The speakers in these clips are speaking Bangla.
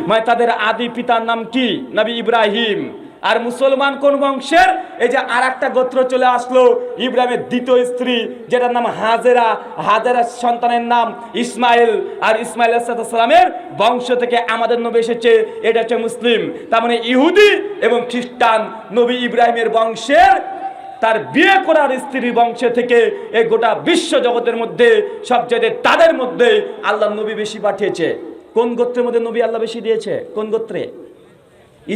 মানে তাদের আদি পিতার নাম কি? নবী ইব্রাহিম। আর মুসলমান কোন বংশের? এই যে আর একটা গোত্র চলে আসলো ইব্রাহিমের দ্বিতীয় স্ত্রী, যেটার নাম হাজেরা। হাজেরার সন্তানের নাম ইসমাইল, আর ইসমাইল আলাইহিস সালামের বংশ থেকে আমাদের নবী এসেছে, এটা হচ্ছে মুসলিম। তার মানে ইহুদি এবং খ্রিস্টান নবী ইব্রাহিমের বংশের, তার বিয়ে করার স্ত্রীর বংশ থেকে এই গোটা বিশ্ব জগতের মধ্যে সবচেয়ে তাদের মধ্যে আল্লাহ নবী বেশি পাঠিয়েছে। কোন গোত্রের মধ্যে নবী আল্লাহ বেশি দিয়েছে? কোন গোত্রে?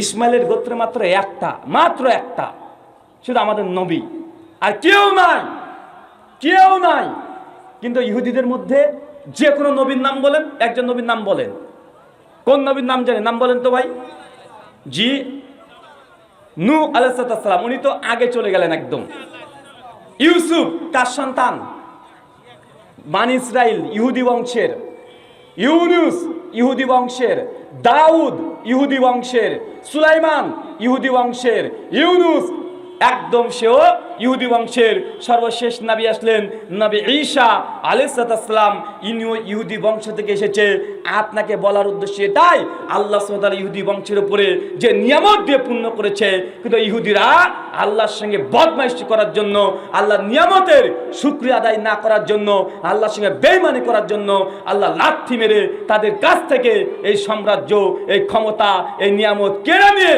ইসমাইলের গোত্রে মাত্র একটা, মাত্র একটা, শুধু আমাদের নবী, আর কেউ নাই, কেউ নাই। কিন্তু ইহুদিদের মধ্যে যে কোনো নবীর নাম বলেন, একজন নবীর নাম বলেন। কোন নবীর নাম জানেন? নাম বলেন তো ভাই। জি, নূহ আলাইহিস সালাম, উনি তো আগে চলে গেলেন একদম। ইউসুফ কার সন্তান? বানি ইসরাইল, ইহুদি বংশের। ইউনুস ইহুদি বংশের। দাউদ ইহুদি বংশের। সুলাইমান ইহুদি বংশের। ইউনুস একদম সেও ইহুদি বংশের। সর্বশেষ নবী আসলেন নবী ঈসা আলাইহিস সালাম, ইনিও ইহুদি বংশ থেকে এসেছে। আপনাকে বলার উদ্দেশ্য এটাই, আল্লাহ সুবহানাহু ওয়া তাআলা ইহুদি বংশের উপরে যে নিয়ামত দিয়ে পূর্ণ করেছে, কিন্তু ইহুদিরা আল্লাহর সঙ্গে বদমাইশি করার জন্য, আল্লাহর নিয়ামতের শুকরিয়া আদায় না করার জন্য, আল্লাহর সঙ্গে বেঈমানি করার জন্য আল্লাহ লাথি মেরে তাদের কাছ থেকে এই সাম্রাজ্য, এই ক্ষমতা, এই নিয়ামত কেড়ে নিয়ে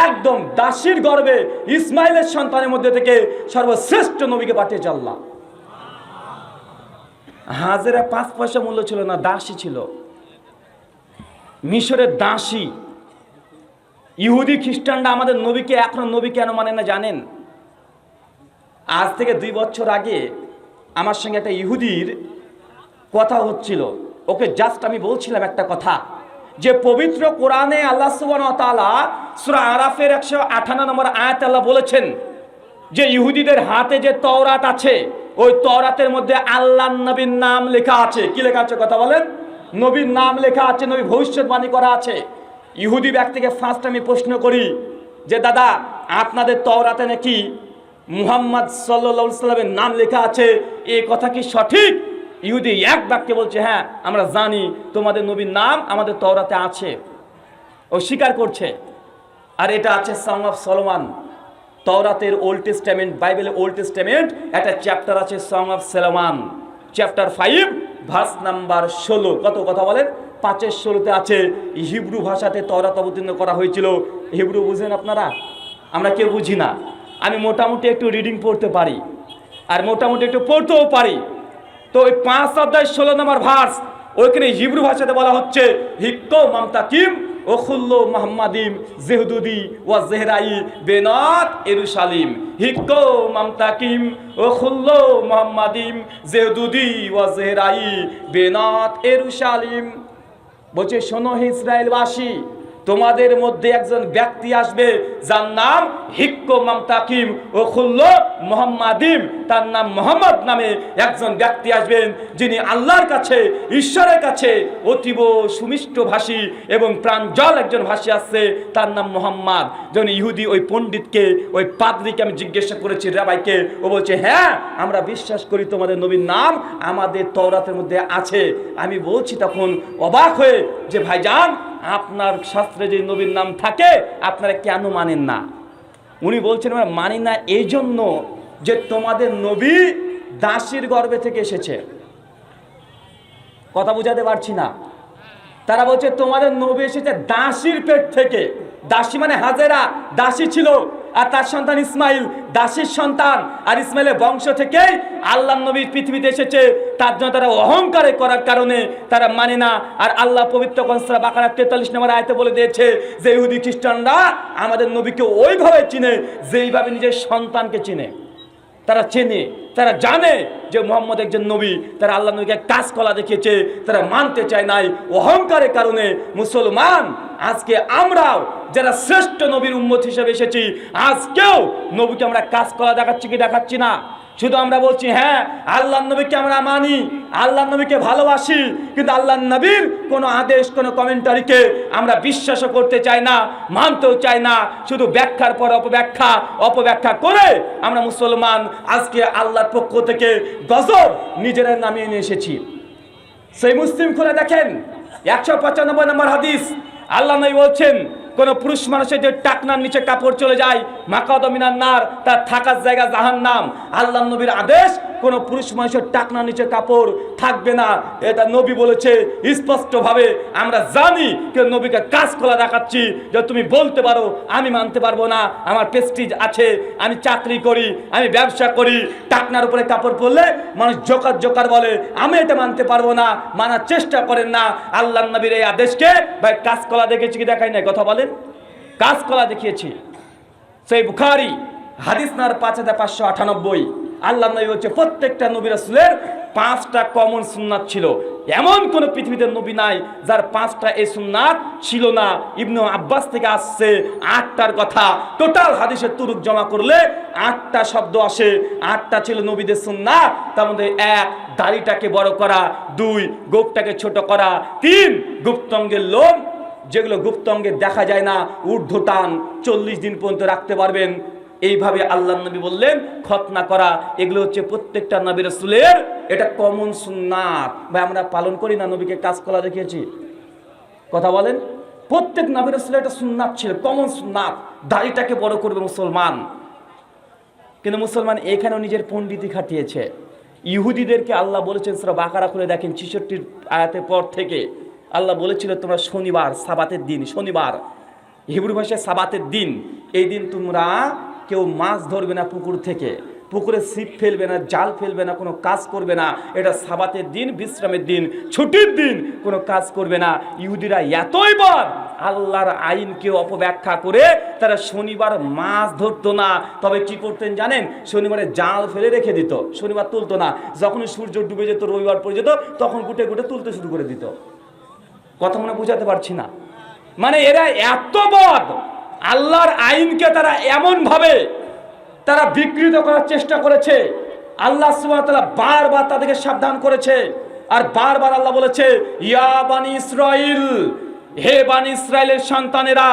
একদম দাসীর গর্ভে ইসমাইলের সন্তানের মধ্যে থেকে সর্বশ্রেষ্ঠ নবীকে পাঠিয়েছে আল্লাহ। হাজেরা 5 পয়সা মূল্য ছিল না, দাসী ছিল, মিশরের দাসী। ইহুদি খ্রিস্টানরা আমাদের নবীকে এখনো নবী কেন মানে না জানেন? আজ থেকে 2 বছর আগে আমার সঙ্গে একটা ইহুদির কথা হচ্ছিল। ওকে জাস্ট আমি বলছিলাম একটা কথা, যে পবিত্র কোরআনে আল্লাহ সুবহানাহু ওয়া তাআলা সূরা আরাফের 158 নম্বর আয়াত আল্লাহ বলেছেন যে ইহুদিদের হাতে যে তওরাত আছে, ওই তওরাতের মধ্যে আল্লাহর নবীর নাম লেখা আছে। কি লেখা আছে? কথা বলেন। নবীর নাম লেখা আছে, নবী ভবিষ্যৎবাণী করা আছে। ইহুদি ব্যক্তিকে ফার্স্ট আমি প্রশ্ন করি যে দাদা, আপনাদের তওরাতে নাকি মুহাম্মদ সাল্লাল্লাহু আলাইহি সাল্লামের নাম লেখা আছে, এই কথা কি সঠিক? ইহুদি এক বাক্যে বলছে, হ্যাঁ আমরা জানি তোমাদের নবীর নাম আমাদের তওরাতে আছে। ও স্বীকার করছে। আর এটা আছে সং অফ সলোমন, তওরাতের ওল্ড টেস্টামেন্ট, বাইবেলের ওল্ড টেস্টামেন্ট একটা চ্যাপ্টার আছে song of Solomon, chapter 5 verse number 16। কত? কথা বলেন। 5-16 আছে হিব্রু ভাষাতে তওরাত অবতীর্ণ করা হয়েছিল। হিব্রু বুঝেন আপনারা? আমরা কেউ বুঝি না। আমি মোটামুটি একটু রিডিং পড়তে পারি, আর মোটামুটি একটু পড়তেও পারি। তো ওই 5 অধ্যায় 16 নম্বর ভার্স, ওইখানে হিব্রু ভাষাতে বলা হচ্ছে হিক্কো মামতাকিম ওখুল্লো মুহাম্মাদিম জেহদুদি ওয়া জেহরাই বেনাত ইরুশালিম। হিক্কো মামতাকিম ওখুল্লো মুহাম্মাদিম জেহদুদি ওয়া জেহরাই বেনাত ইরুশালিম। বলছে, শোনো হে ইসরায়েলবাসী, তোমাদের মধ্যে একজন ব্যক্তি আসবে যার নাম হিক্কো মামতাকিম ও খুল্লো মুহাম্মাদিম, তার নাম মোহাম্মদ নামে একজন ব্যক্তি আসবেন, যিনি আল্লাহর কাছে, ঈশ্বরের কাছে অতীব সুমিষ্ট ভাষী এবং প্রাঞ্জল একজন ভাষী আসছে, তার নাম মোহাম্মদ। যখন ইহুদি ওই পণ্ডিতকে, ওই পাদ্রীকে আমি জিজ্ঞাসা করেছি, রাবাইকে, ও বলছে হ্যাঁ আমরা বিশ্বাস করি তোমাদের নবীর নাম আমাদের তওরাতের মধ্যে আছে। আমি বলছি তখন অবাক হয়ে যে ভাইজান, আপনার শাস্ত্রে যে নবীর নাম থাকে আপনারা কেন মানেন না? উনি বলছেন আমরা মানি না এই জন্য যে তোমাদের নবী দাসীর গর্ভে থেকে এসেছে। কথা বুঝাতে পারছি না? তারা বলছে তোমাদের নবী এসেছে দাসীর পেট থেকে। দাসী মানে হাজেরা দাসী ছিল, আর তার সন্তান ইসমাইল দাসীর সন্তান, আর ইসমাইলের বংশ থেকেই আল্লাহর নবী পৃথিবীতে এসেছে। তার জন্য তারা অহংকারে করার কারণে তারা মানে না। আর আল্লাহ পবিত্র সূরা বাকারা 43 নম্বর আয়াতে বলে দিয়েছে যে ইহুদি খ্রিস্টানরা আমাদের নবীকে ওইভাবে চিনে যেইভাবে নিজের সন্তানকে চিনে। তারা চেনে, তারা জানে যে মুহাম্মদ একজন নবী। তারা আল্লাহ নবীকে কাজ কলা দেখিয়েছে, তারা মানতে চায় নাই অহংকারের কারণে। মুসলমান আজকে আমরাও যারা শ্রেষ্ঠ নবীর উম্মত হিসেবে এসেছি, আজকেও নবীকে আমরা কাজ কলা দেখাচ্ছি কি দেখাচ্ছি না? শুধু আমরা বলছি হ্যাঁ আল্লাহর নবীকে আমরা মানি, আল্লাহর নবীকে ভালোবাসি, কিন্তু আল্লাহর নবীর কোনো আদেশ, কোনো কমেন্টারিকে আমরা বিশ্বাসও করতে চাই না, মানতেও চাই না। শুধু ব্যাখ্যার পর অপব্যাখ্যা করে আমরা মুসলমান আজকে আল্লাহর পক্ষ থেকে গজব নিজেরা নামিয়ে নিয়ে এসেছি। সেই মুসলিম খুলে দেখেন 195 নম্বর হাদিস, আল্লাহ নবী বলছেন কোন পুরুষ মানুষের যে টাকনার নিচে কাপড় চলে যায় মাকাদ মিনান নার, তার থাকার জায়গা জাহান্নাম। আল্লাহ নবীর আদেশ কোন পুরুষ মানুষের টাকনার নিচে কাপড় থাকবে না, এটা নবী বলেছে স্পষ্টভাবে। আমরা জানি কেউ নবীকে কাজ করা দেখাচ্ছি যে তুমি বলতে পারো আমি মানতে পারবো না, আমার প্রেস্টিজ আছে, আমি চাকরি করি, আমি ব্যবসা করি, টাকনার উপরে কাপড় পরলে মানুষ জোকার জোকার বলে, আমি এটা মানতে পারবো না, মানার চেষ্টা করেন না। আল্লাহ নবীর এই আদেশকে ভাই কাজ করা দেখেছি কি দেখাই নাই? কথা বলেন, কাজ করা দেখিয়েছি। সেই বুখারী হাদিস নাম্বার 5598। আল্লাহ নবী হচ্ছে প্রত্যেকটা নবী রাসূলের 5টা কমন সুন্নাত ছিল। এমন কোন পৃথিবীতে নবী নাই যার 5টা এই সুন্নাত ছিল না। ইবনে আব্বাস থেকে আসছে 8টার কথা। টোটাল হাদিসের তুরুক জমা করলে 8টা শব্দ আসে। 8টা ছিল নবীদের সুন্নাত। তার মধ্যে 1 দাড়িটাকে বড় করা, 2 গোঁফটাকে ছোট করা, 3 গুপ্তাঙ্গের লোম যেগুলো গুপ্তাঙ্গে দেখা যায় না ঊর্ধ্বটান 40 দিন পর্যন্ত রাখতে পারবেন। এইভাবে আল্লাহ নবী বললেন খতনা করা। এগুলো হচ্ছে প্রত্যেকটা নবী রাসূলের এটা কমন সুন্নাত। ভাই আমরা পালন করি না? নবীকে কাজ করা দেখিয়েছি, কথা বলেন। প্রত্যেক নবী রাসূলের একটা সুন্নাত ছিল, কমন সুন্নাত, দাড়িটাকে বড় করবে মুসলমান। কিন্তু মুসলমান এখানেও নিজের পণ্ডিতি খাটিয়েছে। ইহুদিদেরকে আল্লাহ বলেছেন সূরা বাকারা খুলে দেখেন 66 আয়াতের পর থেকে আল্লাহ বলেছিল তোমরা শনিবার, সাবাতের দিন, শনিবার হিব্রু ভাষায় সাবাতের দিন, এই দিন তোমরা কেউ মাছ ধরবে না পুকুর থেকে, পুকুরে ছিপ ফেলবে না, জাল ফেলবে না, কোনো কাজ করবে না। এটা সাবাতের দিন, বিশ্রামের দিন, ছুটির দিন, কোনো কাজ করবে না। ইহুদিরা এতই বদ, আল্লাহর আইনকে অপব্যাখ্যা করে তারা শনিবার মাছ ধরতো না। তবে কি করতেন জানেন? শনিবারে জাল ফেলে রেখে দিত, শনিবার তুলতো না। যখনই সূর্য ডুবে যেত, রবিবার পড়ে যেত, তখন গুটে গুটে তুলতে শুরু করে দিত। কথা মনে বুঝাতে পারছি না? মানে এরা এত বদ, আল্লাহর আইনকে তারা এমন ভাবে তারা বিকৃত করার চেষ্টা করেছে। আল্লাহ সুবহানাহু ওয়া তাআলা বারবার তাদেরকে সাবধান করেছে। আর বারবার আল্লাহ বলেছে ইয়া বানি ইসরাইল, হে বানি ইসরাইলের সন্তানেরা,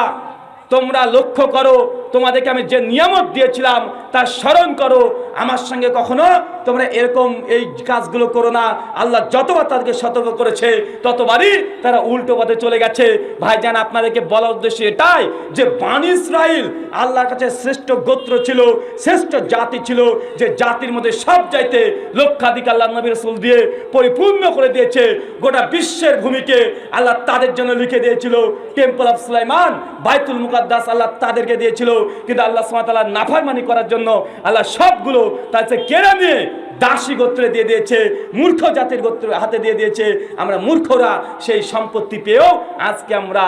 তোমরা লক্ষ্য করো তোমাদেরকে আমি যে নিয়ামত দিয়েছিলাম তা স্মরণ করো। আমার সঙ্গে কখনো তোমরা এরকম এই কাজগুলো করো না। আল্লাহ যতবার তাদেরকে সতর্ক করেছে ততবারই তারা উল্টো পথে চলে গেছে। ভাইজান আপনাদেরকে বলার উদ্দেশ্য এটাই যে বানি ইসরাইল আল্লাহর কাছে শ্রেষ্ঠ গোত্র ছিল, শ্রেষ্ঠ জাতি ছিল, যে জাতির মধ্যে সব চাইতে লক্ষাধিক আল্লাহ নবী রাসূল দিয়ে পরিপূর্ণ করে দিয়েছে। গোটা বিশ্বের ভূমিকে আল্লাহ তাদের জন্য লিখে দিয়েছিল। টেম্পল অফ সুলাইমান, বাইতুল মুকাদ্দাস আল্লাহ তাদেরকে দিয়েছিল। কিন্তু আল্লাহ সুবহানাহু ওয়া তাআলা নাফরমানি করার জন্য আল্লাহ সবগুলো তাদের কেড়ে নিয়ে দাসী গোত্রে দিয়ে দিয়েছে, মূর্খ জাতির গোত্রের হাতে দিয়ে দিয়েছে। আমরা মূর্খরা সেই সম্পত্তি পেয়েও আজকে আমরা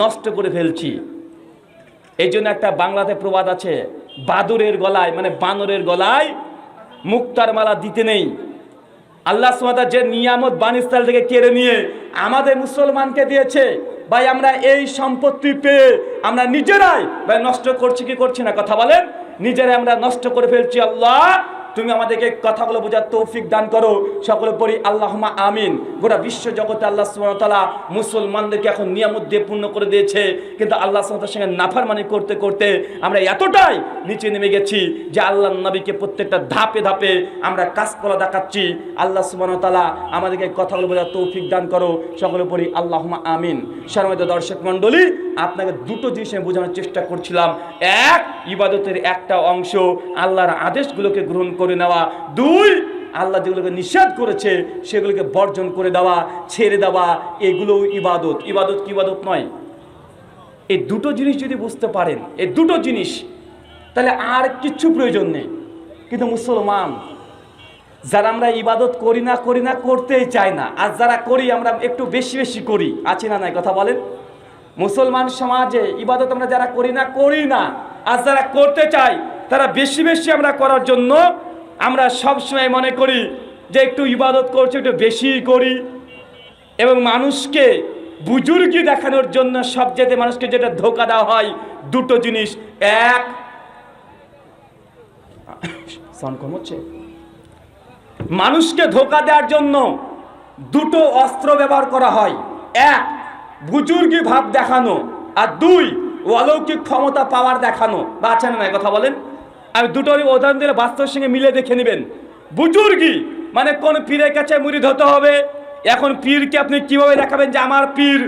নষ্ট করে ফেলছি। এই জন্য একটা বাংলাতে প্রবাদ আছে, বাদুরের গলায় মানে বানরের গলায় মুক্তার মালা দিতে নেই। আল্লাহ সুবহানাহু ওয়া তাআলা যে নিয়ামত বানি ইসরাইল থেকে কেড়ে নিয়ে আমাদের মুসলমানকে দিয়েছে, ভাই আমরা এই সম্পত্তি পেয়ে আমরা নিজেরাই ভাই নষ্ট করছি কি করছি না? কথা বলেন, নিজেরাই আমরা নষ্ট করে ফেলছি। আল্লাহ তুমি আমাদেরকে কথাগুলো বোঝার তৌফিক দান করো। সকলে পড়ি আল্লাহুম্মা আমিন। গোটা বিশ্ব জগতে আল্লাহ সুবহানাহু ওয়া তাআলা মুসলমানদেরকে এখন নিয়ামত দিয়ে পূর্ণ করে দিয়েছে। কিন্তু আল্লাহ সুবহানাহু ওয়া তাআলার সঙ্গে নাফরমানি করতে করতে আমরা এতটাই নিচে নেমে গেছি যে আল্লাহর নবীকে প্রত্যেকটা ধাপে ধাপে আমরা কাজ করা দেখাচ্ছি। আল্লাহ সুবহানাহু ওয়া তাআলা আমাদেরকে কথাগুলো বোঝার তৌফিক দান করো। সকলে পড়ি আল্লাহুম্মা আমিন। সম্মানিত দর্শক মণ্ডলী, আপনাকে দুটো জিনিস আমি বোঝানোর চেষ্টা করছিলাম। এক, ইবাদতের একটা অংশ আল্লাহর আদেশগুলোকে গ্রহণ করে নেওয়া। 2, আল্লাহ যেগুলোকে নিষেধ করেছে সেগুলোকে বর্জন করে দেওয়া, ছেড়ে দেওয়া, এগুলো ইবাদত। ইবাদত কি ইবাদত নয়? এই দুটো জিনিস যদি বুঝতে পারেন, এই দুটো জিনিস, তাহলে আর কিচ্ছু প্রয়োজন নেই। কিন্তু মুসলমান যারা আমরা ইবাদত করি না করতেই চাই না, আর যারা করি আমরা একটু বেশি বেশি করি, আছি না নাই? কথা বলেন। মুসলমান সমাজে ইবাদত আমরা যারা করি না, আর যারা করতে চাই তারা বেশি বেশি আমরা করার জন্য আমরা সবসময় মনে করি যে একটু ইবাদত করছি, একটু বেশি করি। এবং মানুষকে বুজুর্গি দেখানোর জন্য সবচেয়ে মানুষকে যেটা ধোঁকা দেওয়া হয়, দুটো জিনিস। এক, সাউন্ড কম হচ্ছে, মানুষকে ধোঁকা দেওয়ার জন্য দুটো অস্ত্র ব্যবহার করা হয়। এক, বুজুর্গি ভাব দেখানো, আর 2, অলৌকিক ক্ষমতা পাওয়ার দেখানো। বা আছে না কথা বলেন। আমি দুটোরই উদাহরণ দিলে বাস্তবের সঙ্গে মিলে দেখে নেবেন। বুজুর্গি মানে কোন পীরের কাছে মুরিদ হতে হবে, এখন পীরকে আপনি কিভাবে দেখাবেন যে আমার পীর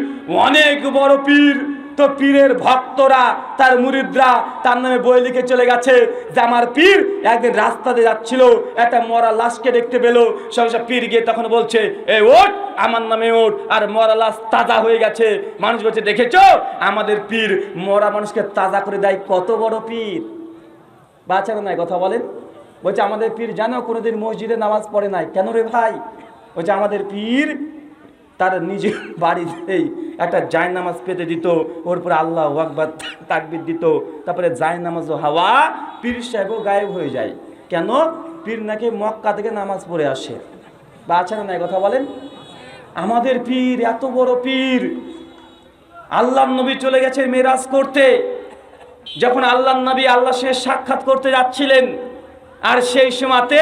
অনেক বড় পীর? তো পীরের ভক্তরা, তার মুরিদরা তার নামে বই লিখে চলে গেছে যে আমার পীর একদিন রাস্তাতে যাচ্ছিল, একটা মরা লাশকে দেখতে পেল, সব পীর গিয়ে তখন বলছে এই ওঠ, আমার নামে ওঠ, আর মরা লাশ তাজা হয়ে গেছে। মানুষ বলছে দেখেছো আমাদের পীর মরা মানুষকে তাজা করে দেয়, কত বড় পীর। বাচ্চারা নাই কথা বলেন। বলছে আমাদের পীর জানো কোনোদিন মসজিদে নামাজ পড়ে নাই। কেন রে ভাই? বলছে আমাদের পীর তার নিজের বাড়িতেই একটা জায় নামাজ পেতে দিত, ওর পরে আল্লাহু আকবার তাকবীর দিত, তারপরে জায় নামাজ হাওয়া পীর সাহেবও গায়েব হয়ে যায়। কেন? পীর নাকি মক্কা থেকে নামাজ পড়ে আসে। বাচ্চারা নাই কথা বলেন। আমাদের পীর এত বড় পীর। আল্লাহর নবী চলে গেছে মেরাজ করতে, যখন আল্লাহর নবী আল্লাহর সাথে সাক্ষাৎ করতে যাচ্ছিলেন, আর সেই সময়তে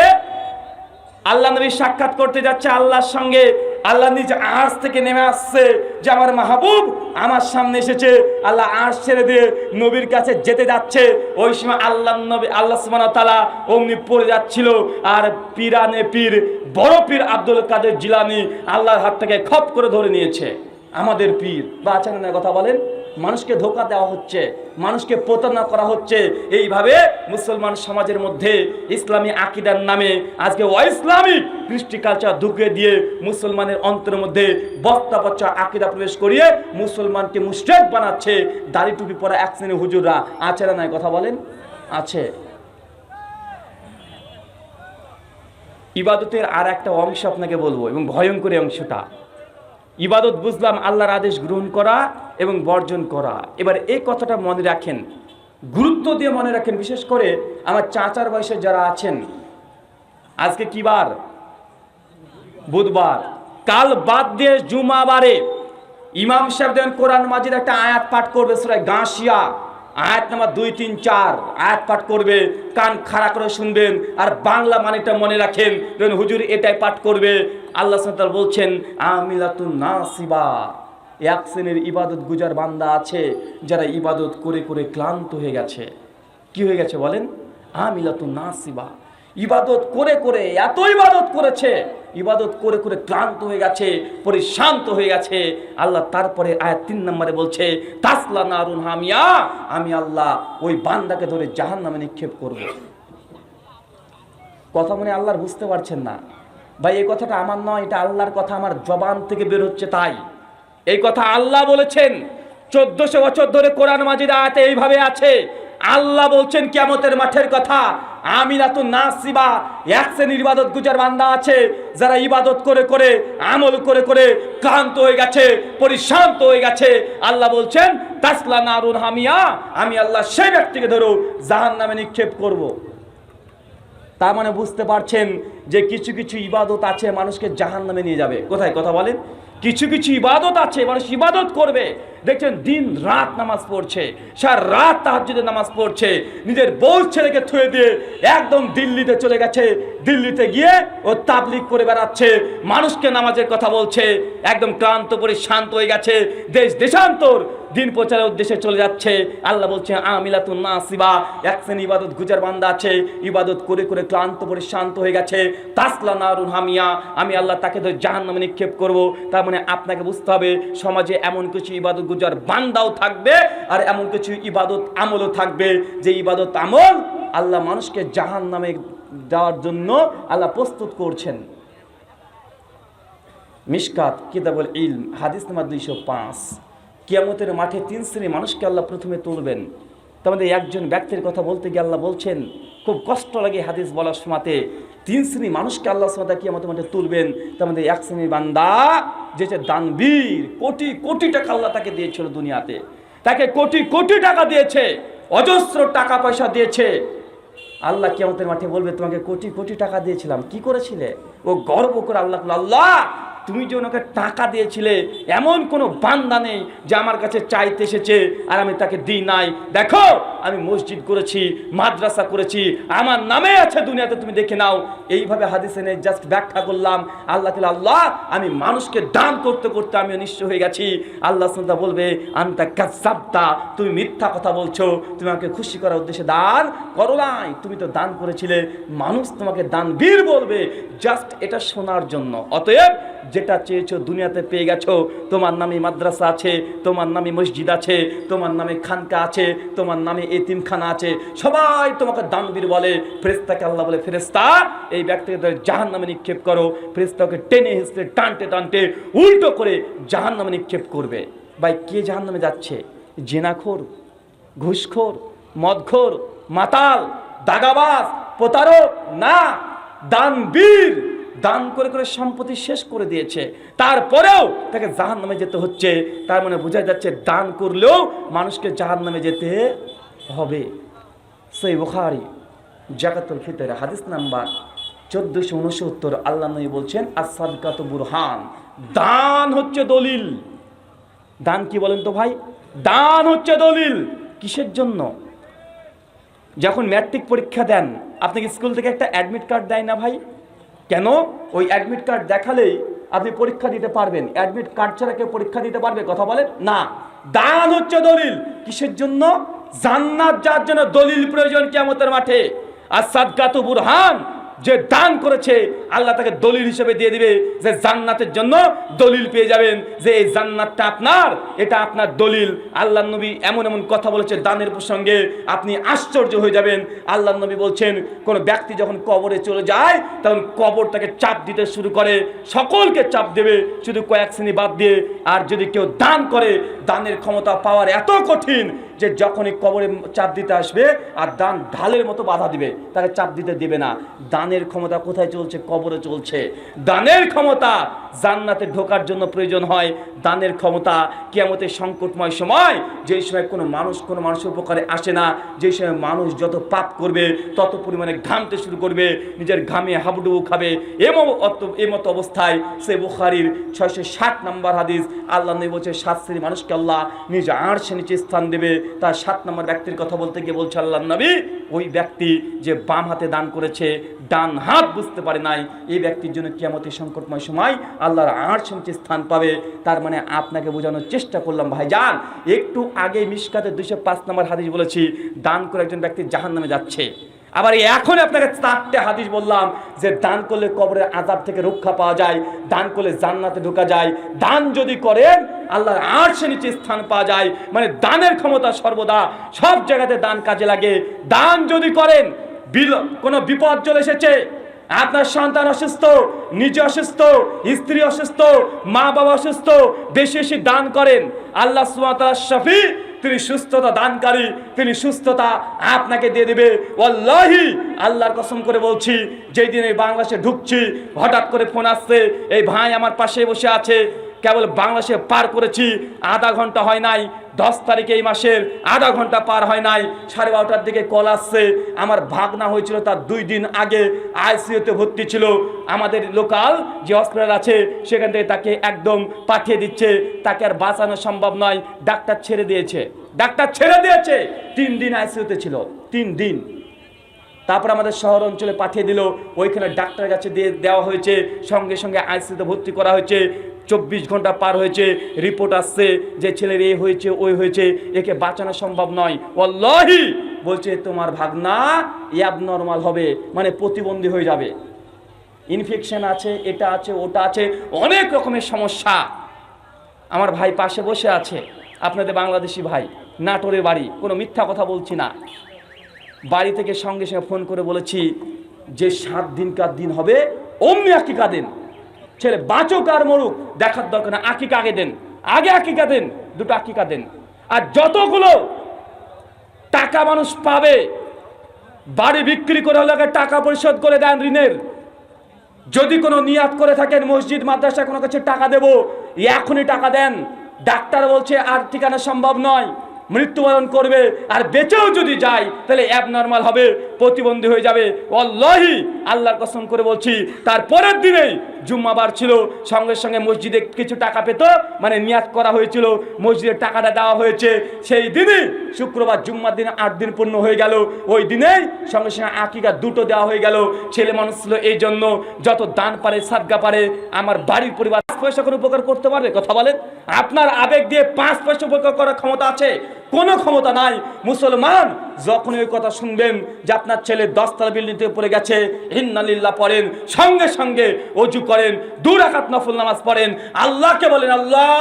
আল্লাহ নবী সাক্ষাৎ করতে যাচ্ছে আল্লাহর সঙ্গে, আল্লাহ নিজে আরশ থেকে নেমে আসছে যে আমার মাহবুব আমার সামনে এসেছে। আল্লাহ আরশ ছেড়ে দিয়ে নবীর কাছে যেতে যাচ্ছে, ওই সময় আল্লাহ নবী আল্লাহ সুবহানাহু ওয়া তাআলা অমনি পড়ে যাচ্ছিল, আর পীরানে পীর বড় পীর আব্দুল কাদের জিলানী আল্লাহর হাত থেকে খপ করে ধরে নিয়েছে। আমাদের পীর। বা আছেন না কথা বলেন। মানুষকে ধোঁকা দেওয়া হচ্ছে, মানুষকে প্রতারণা করা হচ্ছে। এইভাবে মুসলমান সমাজের মধ্যে ইসলামী আকীদার নামে আজকে অইসলামিক কৃষ্টি কালচার ঢুকিয়ে দিয়ে মুসলমানের অন্তরের মধ্যে বস্তা পচা আকীদা প্রবেশ করিয়ে মুসলমানকে মুশরিক বানাচ্ছে। দাড়ি টুপি পরা এক শ্রেণীর হুজুররা আছে না নাই কথা বলেন? আছে। ইবাদতের আর একটা অংশ আপনাকে বলবো, এবং ভয়ঙ্কর অংশটা। ইবাদত বুঝলাম আল্লাহর আদেশ গ্রহণ করা এবং বর্জন করা। এবার এই কথাটা মনে রাখেন, গুরুত্ব দিয়ে মনে রাখেন। বিশেষ করে আমার চাচার বয়সে যারা আছেন, আজকে কি বার? বুধবার। কাল বাদ দিয়ে জুমাবারে ইমাম সাহেব দেন কোরআন মাজিদ একটা আয়াত পাঠ করবে, সূরা গাশিয়া আয়াত নাম্বার 2, 3, 4 আয়াত পাঠ করবে। কান খাড়া করে শুনবেন আর বাংলা মানেটা মনে রাখেন। হুজুর এটাই পাঠ করবে। আল্লাহ সুবহানাহু ওয়া তাআলা বলছেন আমিলাতুন নাসিবা, এক শ্রেণীর ইবাদত গুজার বান্দা আছে যারা ইবাদত করে করে ক্লান্ত হয়ে গেছে। কি হয়ে গেছে বলেন? আমিলাতুন নাসিবা, ইবাদত করে করে এত ইবাদত করেছে, ইবাদত করে করে ক্লান্ত হয়ে গেছে, পরিশান্ত হয়ে গেছে। আল্লাহ তারপরে আয়াত 3 নম্বরে বলছে তাসলা নারুন হামিয়া, আমি আল্লাহ ওই বান্দাকে ধরে জাহান্নামে নিক্ষেপ করব। কথা মনে আল্লাহর বুঝতে পারছেন না ভাই? এই কথাটা আমার নয়, এটা আল্লাহর কথা, আমার জবান থেকে বের হচ্ছে। তাই এই কথা আল্লাহ বলেছেন। 1400 বছর ধরে কোরআন মাজিদ আয়াতে এইভাবে আছে। আল্লাহ বলছেন কিয়ামতের মাঠের কথা, আমিলাতুন নাসিবা, এক শ্রেণীর ইবাদত গুজার বান্দা আছে যারা ইবাদত করে করে আমল করে করে ক্লান্ত হয়ে গেছে, পরিশান্ত হয়ে গেছে। আল্লাহ বলছেন তাসলা নারুন হামিয়া, আমি আল্লাহ সেই ব্যক্তিকে ধরো জাহান্নামে নিক্ষেপ করব। তার মানে বুঝতে পারছেন যে কিছু কিছু ইবাদত আছে মানুষকে জাহান্নামে নিয়ে যাবে। কোথায় কথা বলেন? কিছু কিছু ইবাদত আছে মানুষ ইবাদত করবে, দেখছেন দিন রাত নামাজ পড়ছে, সারা রাত তাহাজ্জুদের নামাজ পড়ছে, নিজের বউ ছেলেকে থুয়ে দিয়ে একদম দিল্লিতে চলে গেছে। দিল্লিতে গিয়ে ও তাবলিগ করে বেড়াচ্ছে, মানুষকে নামাজের কথা বলছে, একদম ক্লান্ত করে শান্ত হয়ে গেছে, দেশ দেশান্তর দিন প্রচারের উদ্দেশ্যে চলে যাচ্ছে। আল্লাহ বলছে আমিলাতুন নাসিবা, এক শ্রেণী ইবাদত গুজার বান্দা আছে, ইবাদত করে করে ক্লান্ত করে শান্ত হয়ে গেছে। তাসলা নারুন হামিয়া, আমি আল্লাহ তাকে ধরে জাহান্নামে নিক্ষেপ করব। তার মানে আপনাকে বুঝতে হবে সমাজে এমন কিছু ইবাদত গুজার বান্দাও থাকবে আর এমন কিছু ইবাদত আমলও থাকবে যে ইবাদত আমল আল্লাহ মানুষকে জাহান্নামে দেওয়ার জন্য আল্লাহ প্রস্তুত করছেন। মিশকাত কিতাবুল ইলম হাদিস নাম্বার 205, কিয়ামতের মাঠে 3 শ্রেণীর মানুষকে আল্লাহ প্রথমে তুলবেন। তার মধ্যে একজন ব্যক্তির কথা বলতে গিয়ে আল্লাহ বলছেন, খুব কষ্ট লাগে হাদিস বলার সময়তে, 3 শ্রেণীর মানুষকে আল্লাহ সুবহানাহু ওয়া তাআলা কিয়ামতের মাঠে তুলবেন। তার মধ্যে এক শ্রেণীর বান্দা যে দানবীর, কোটি কোটি টাকা আল্লাহ তাকে দিয়েছিল দুনিয়াতে, তাকে কোটি কোটি টাকা দিয়েছে, অজস্র টাকা পয়সা দিয়েছে। আল্লাহ কিয়ামতের মাঠে বলবে তোমাকে কোটি কোটি টাকা দিয়েছিলাম, কি করেছিলে? ও গর্ব করে আল্লাহ, আল্লাহ তুমি যে ওনাকে টাকা দিয়েছিলে এমন কোনো বান্দা নেই যে আমার কাছে চাইতে এসেছে আর আমি তাকে দিই নাই। দেখো আমি মসজিদ করেছি, মাদ্রাসা করেছি, আমার নামে আছে দুনিয়াতে, তুমি দেখে নাও। এইভাবে হাদিসে নেই, জাস্ট ব্যাখ্যা করলাম। আল্লাহ তাআলা, আল্লাহ আমি মানুষকে দান করতে করতে আমিও নিঃস্ব হয়ে গেছি। আল্লাহ সুবহানাহু ওয়া তাআলা বলবে আনতা কাযাবতা, তুমি মিথ্যা কথা বলছো, তুমি আমাকে খুশি করার উদ্দেশ্যে দান করো নাই, তুমি তো দান করেছিলে। মানুষ তোমাকে দানবীর বলবে জাস্ট এটা শোনার জন্য। অতএব যেটা চেয়েছো দুনিয়াতে পেয়ে গেছো। তোমার নামে মাদ্রাসা আছে, তোমার নামে মসজিদ আছে, তোমার নামে খানকা আছে, তোমার নামে এতিমখানা আছে, সবাই তোমাকে দানবীর বলে। ফেরেশতাকে আল্লাহ বলে, ফেরেশতা এই ব্যক্তিকে জাহান্নামে নিক্ষেপ করো। ফেরেশতাকে টেনে হিঁচড়ে টানতে টানতে উল্টো করে জাহান্নামে নিক্ষেপ করবে। ভাই কে জাহান্নামে যাচ্ছে? জেনাখোর, ঘুষখোর, মদখোর, মাতাল, দাগাবাজ, প্রতারক না, দানবীর। দান করে করে সম্পত্তি শেষ করে দিয়েছে, তারপরেও তাকে জাহান্নামে যেতে হচ্ছে। তার মানে বোঝা যাচ্ছে দান করলেও মানুষকে জাহান্নামে যেতে হবে। সহিহ বুখারী যাকাতুল ফিতর হাদিস নাম্বার 1469। আল্লাহ নবী বলছেন, আস-সাদকাতু বুরহান, দান হচ্ছে দলিল। দান কি বলেন তো ভাই? দান হচ্ছে দলিল। কিসের জন্য? যখন ম্যাট্রিক পরীক্ষা দেন, আপনাকে স্কুল থেকে একটা অ্যাডমিট কার্ড দেয় না ভাই? কেন? ওই অ্যাডমিট কার্ড দেখালেই আপনি পরীক্ষা দিতে পারবেন। অ্যাডমিট কার্ড ছাড়া কেউ পরীক্ষা দিতে পারবে? কথা বলেন না। দান হচ্ছে দলিল। কিসের জন্য? জান্নাত যার জন্য দলিল প্রয়োজন কিয়ামতের মাঠে। আর সাদকাতু বুরহান, যে দান করেছে আল্লাহ তাকে দলিল হিসেবে দিয়ে দিবে, যে জান্নাতের জন্য দলিল পেয়ে যাবেন, যে এই জান্নাতটা আপনার, এটা আপনার দলিল। আল্লাহ নবী এমন এমন কথা বলেছে দানের প্রসঙ্গে, আপনি আশ্চর্য হয়ে যাবেন। আল্লাহ নবী বলছেন, কোন ব্যক্তি যখন কবরে চলে যায় তখন কবর তাকে চাপ দিতে শুরু করে, সকলকে চাপ দেবে শুধু কয়েক শ্রেণী বাদ দিয়ে। আর যদি কেউ দান করে, দানের ক্ষমতা পাওয়ার এত কঠিন যে যখনই কবরে চাপ দিতে আসবে আর দান ঢালের মতো বাধা দিবে, তাকে চাপ দিতে দেবে না। দানের ক্ষমতা কোথায় চলছে? কবরে চলছে। দানের ক্ষমতা জান্নাতে ঢোকার জন্য প্রয়োজন হয়। দানের ক্ষমতা কিয়ামতের সংকটময় সময়, যেই সময় কোনো মানুষের উপকারে আসে না, যেই সময় মানুষ যত পাপ করবে তত পরিমাণে ঘামতে শুরু করবে, নিজের ঘামে হাবুডুবু খাবে, এমতো অবস্থায় সে বুখারীর 660 নম্বর হাদিস, আল্লাহ নবী বলছে 7 শ্রেণীর মানুষকে আল্লাহ নিজ আরশের নিচে স্থান দেবে। তার 7 নম্বর ব্যক্তির কথা বলতে গিয়ে বলছে আল্লাহ নবী, ওই ব্যক্তি যে বাম হাতে দান করেছে, ডান হাত বুঝতে পারে নাই, এই ব্যক্তির জন্য কিয়ামতের সংকটময় সময় আল্লাহর আরশের নিচে স্থান পাবে। তার মানে আপনাকে বোঝানোর চেষ্টা করলাম ভাইজান, একটু আগে মিশকাতের 205 নম্বর হাদিস বলেছি, দান করে একজন ব্যক্তি জাহান্নামে যাচ্ছে। আবার এখন আপনাকে 4টে হাদিস বললাম যে দান করলে কবরের আযাব থেকে রক্ষা পাওয়া যায়, দান করলে জান্নাতে ঢোকা যায়, দান যদি করেন আল্লাহর আরশের নিচে স্থান পাওয়া যায়। মানে দানের ক্ষমতা সর্বদা সব জায়গাতে দান কাজে লাগে। দান যদি করেন, কোনো বিপদ চলে এসেছে, আপনার সন্তান অসুস্থ, নিজে অসুস্থ, স্ত্রী অসুস্থ, মা বাবা অসুস্থ, বেশি বেশি দান করেন, আল্লাহ সুবহানাহু ওয়া তাআলা শাফি, তিনি সুস্থতা দানকারী, তিনি সুস্থতা আপনাকে দিয়ে দেবে। ওয়াল্লাহি, আল্লাহর কসম করে বলছি, যেই দিন এই বাংলাদেশে ঢুকছি হঠাৎ করে ফোন আসছে, এই ভাই আমার পাশে বসে আছে, কেবল বাংলাদেশে পার করেছি, আধা ঘন্টা হয় নাই, 10 তারিখে এই মাসের আধা ঘন্টা পার হয় নাই, 12:30টার দিকে কল আসছে, আমার ভাগনা হয়েছিল তার 2 দিন আগে আইসিইউতে ভর্তি ছিল, আমাদের লোকাল যে হসপিটাল আছে সেখান থেকে তাকে একদম পাঠিয়ে দিচ্ছে, তাকে আর বাঁচানো সম্ভব নয়, ডাক্তার ছেড়ে দিয়েছে। 3 দিন আইসিইউতে ছিল, 3 দিন। তারপর আমাদের শহর অঞ্চলে পাঠিয়ে দিল, ওইখানে ডাক্তারের কাছে দিয়ে দেওয়া হয়েছে, সঙ্গে সঙ্গে আইসিইউতে ভর্তি করা হয়েছে। 24 ঘন্টা পার হয়েছে, রিপোর্ট আসছে যে ছেলের এই হয়েছে ওই হয়েছে, একে বাঁচানো সম্ভব নয়। ওয়াল্লাহি বলছে তোমার ভাগনা অ্যাবনরমাল হবে, মানে প্রতিবন্ধী হয়ে যাবে, ইনফেকশন আছে, এটা আছে, ওটা আছে, অনেক রকমের সমস্যা। আমার ভাই পাশে বসে আছে, আপনাদের বাংলাদেশি ভাই, নাটোরের বাড়ি, কোনো মিথ্যা কথা বলছি না। বাড়ি থেকে সঙ্গে সঙ্গে ফোন করে বলেছি যে 7 দিনকার দিন হবে, অমনি আকিকা দেন, ছেলে বাঁচুক আর মরুক দেখার দরকার না, আকিকা আগে দেন, আগে আকিকা দেন, 2টো আকিকা দেন। আর যতগুলো টাকা মানুষ পাবে, বাড়ি বিক্রি করে হলে টাকা পরিশোধ করে দেন ঋণের। যদি কোনো নিয়াত করে থাকেন মসজিদ মাদ্রাসা কোনো কাছে টাকা দেব, এখনই টাকা দেন। ডাক্তার বলছে আর ঠিকানা সম্ভব নয়, মৃত্যুবরণ করবে, আর বেঁচেও যদি যায় তাহলে অ্যাবনরমাল হবে, প্রতিবন্ধী হয়ে যাবে। ওয়াল্লাহি, আল্লাহর কসম করে বলছি, তার পরের দিনেই জুম্মাবার ছিল, সঙ্গে সঙ্গে মসজিদে কিছু টাকা পেত, মানে নিয়াত করা হয়েছিল, মসজিদের টাকাটা দেওয়া হয়েছে, সেই দিনই শুক্রবার জুম্মার দিন 8 দিন পূর্ণ হয়ে গেল, ওই দিনেই সঙ্গে সঙ্গে আকিকা 2টো দেওয়া হয়ে গেল। ছেলে মানুষ ছিল, এই জন্য যত দান পারে সাদকা পারে, আমার বাড়ির পরিবার 5 পয়সা করে উপকার করতে পারবে? কথা বলেন, আপনার আবেগ দিয়ে 5 পয়সা উপকার করার ক্ষমতা আছে? কোনো ক্ষমতা নাই। মুসলমান যখন ওই কথা শুনবেন যে আপনার ছেলে 10 তলা বিল্ডিং থেকে পড়ে গেছে, ইন্নালিল্লাহ পড়েন, সঙ্গে সঙ্গে ওযু করেন, 2 রাকাত নফল নামাজ পড়েন, আল্লাহকে বলেন, আল্লাহ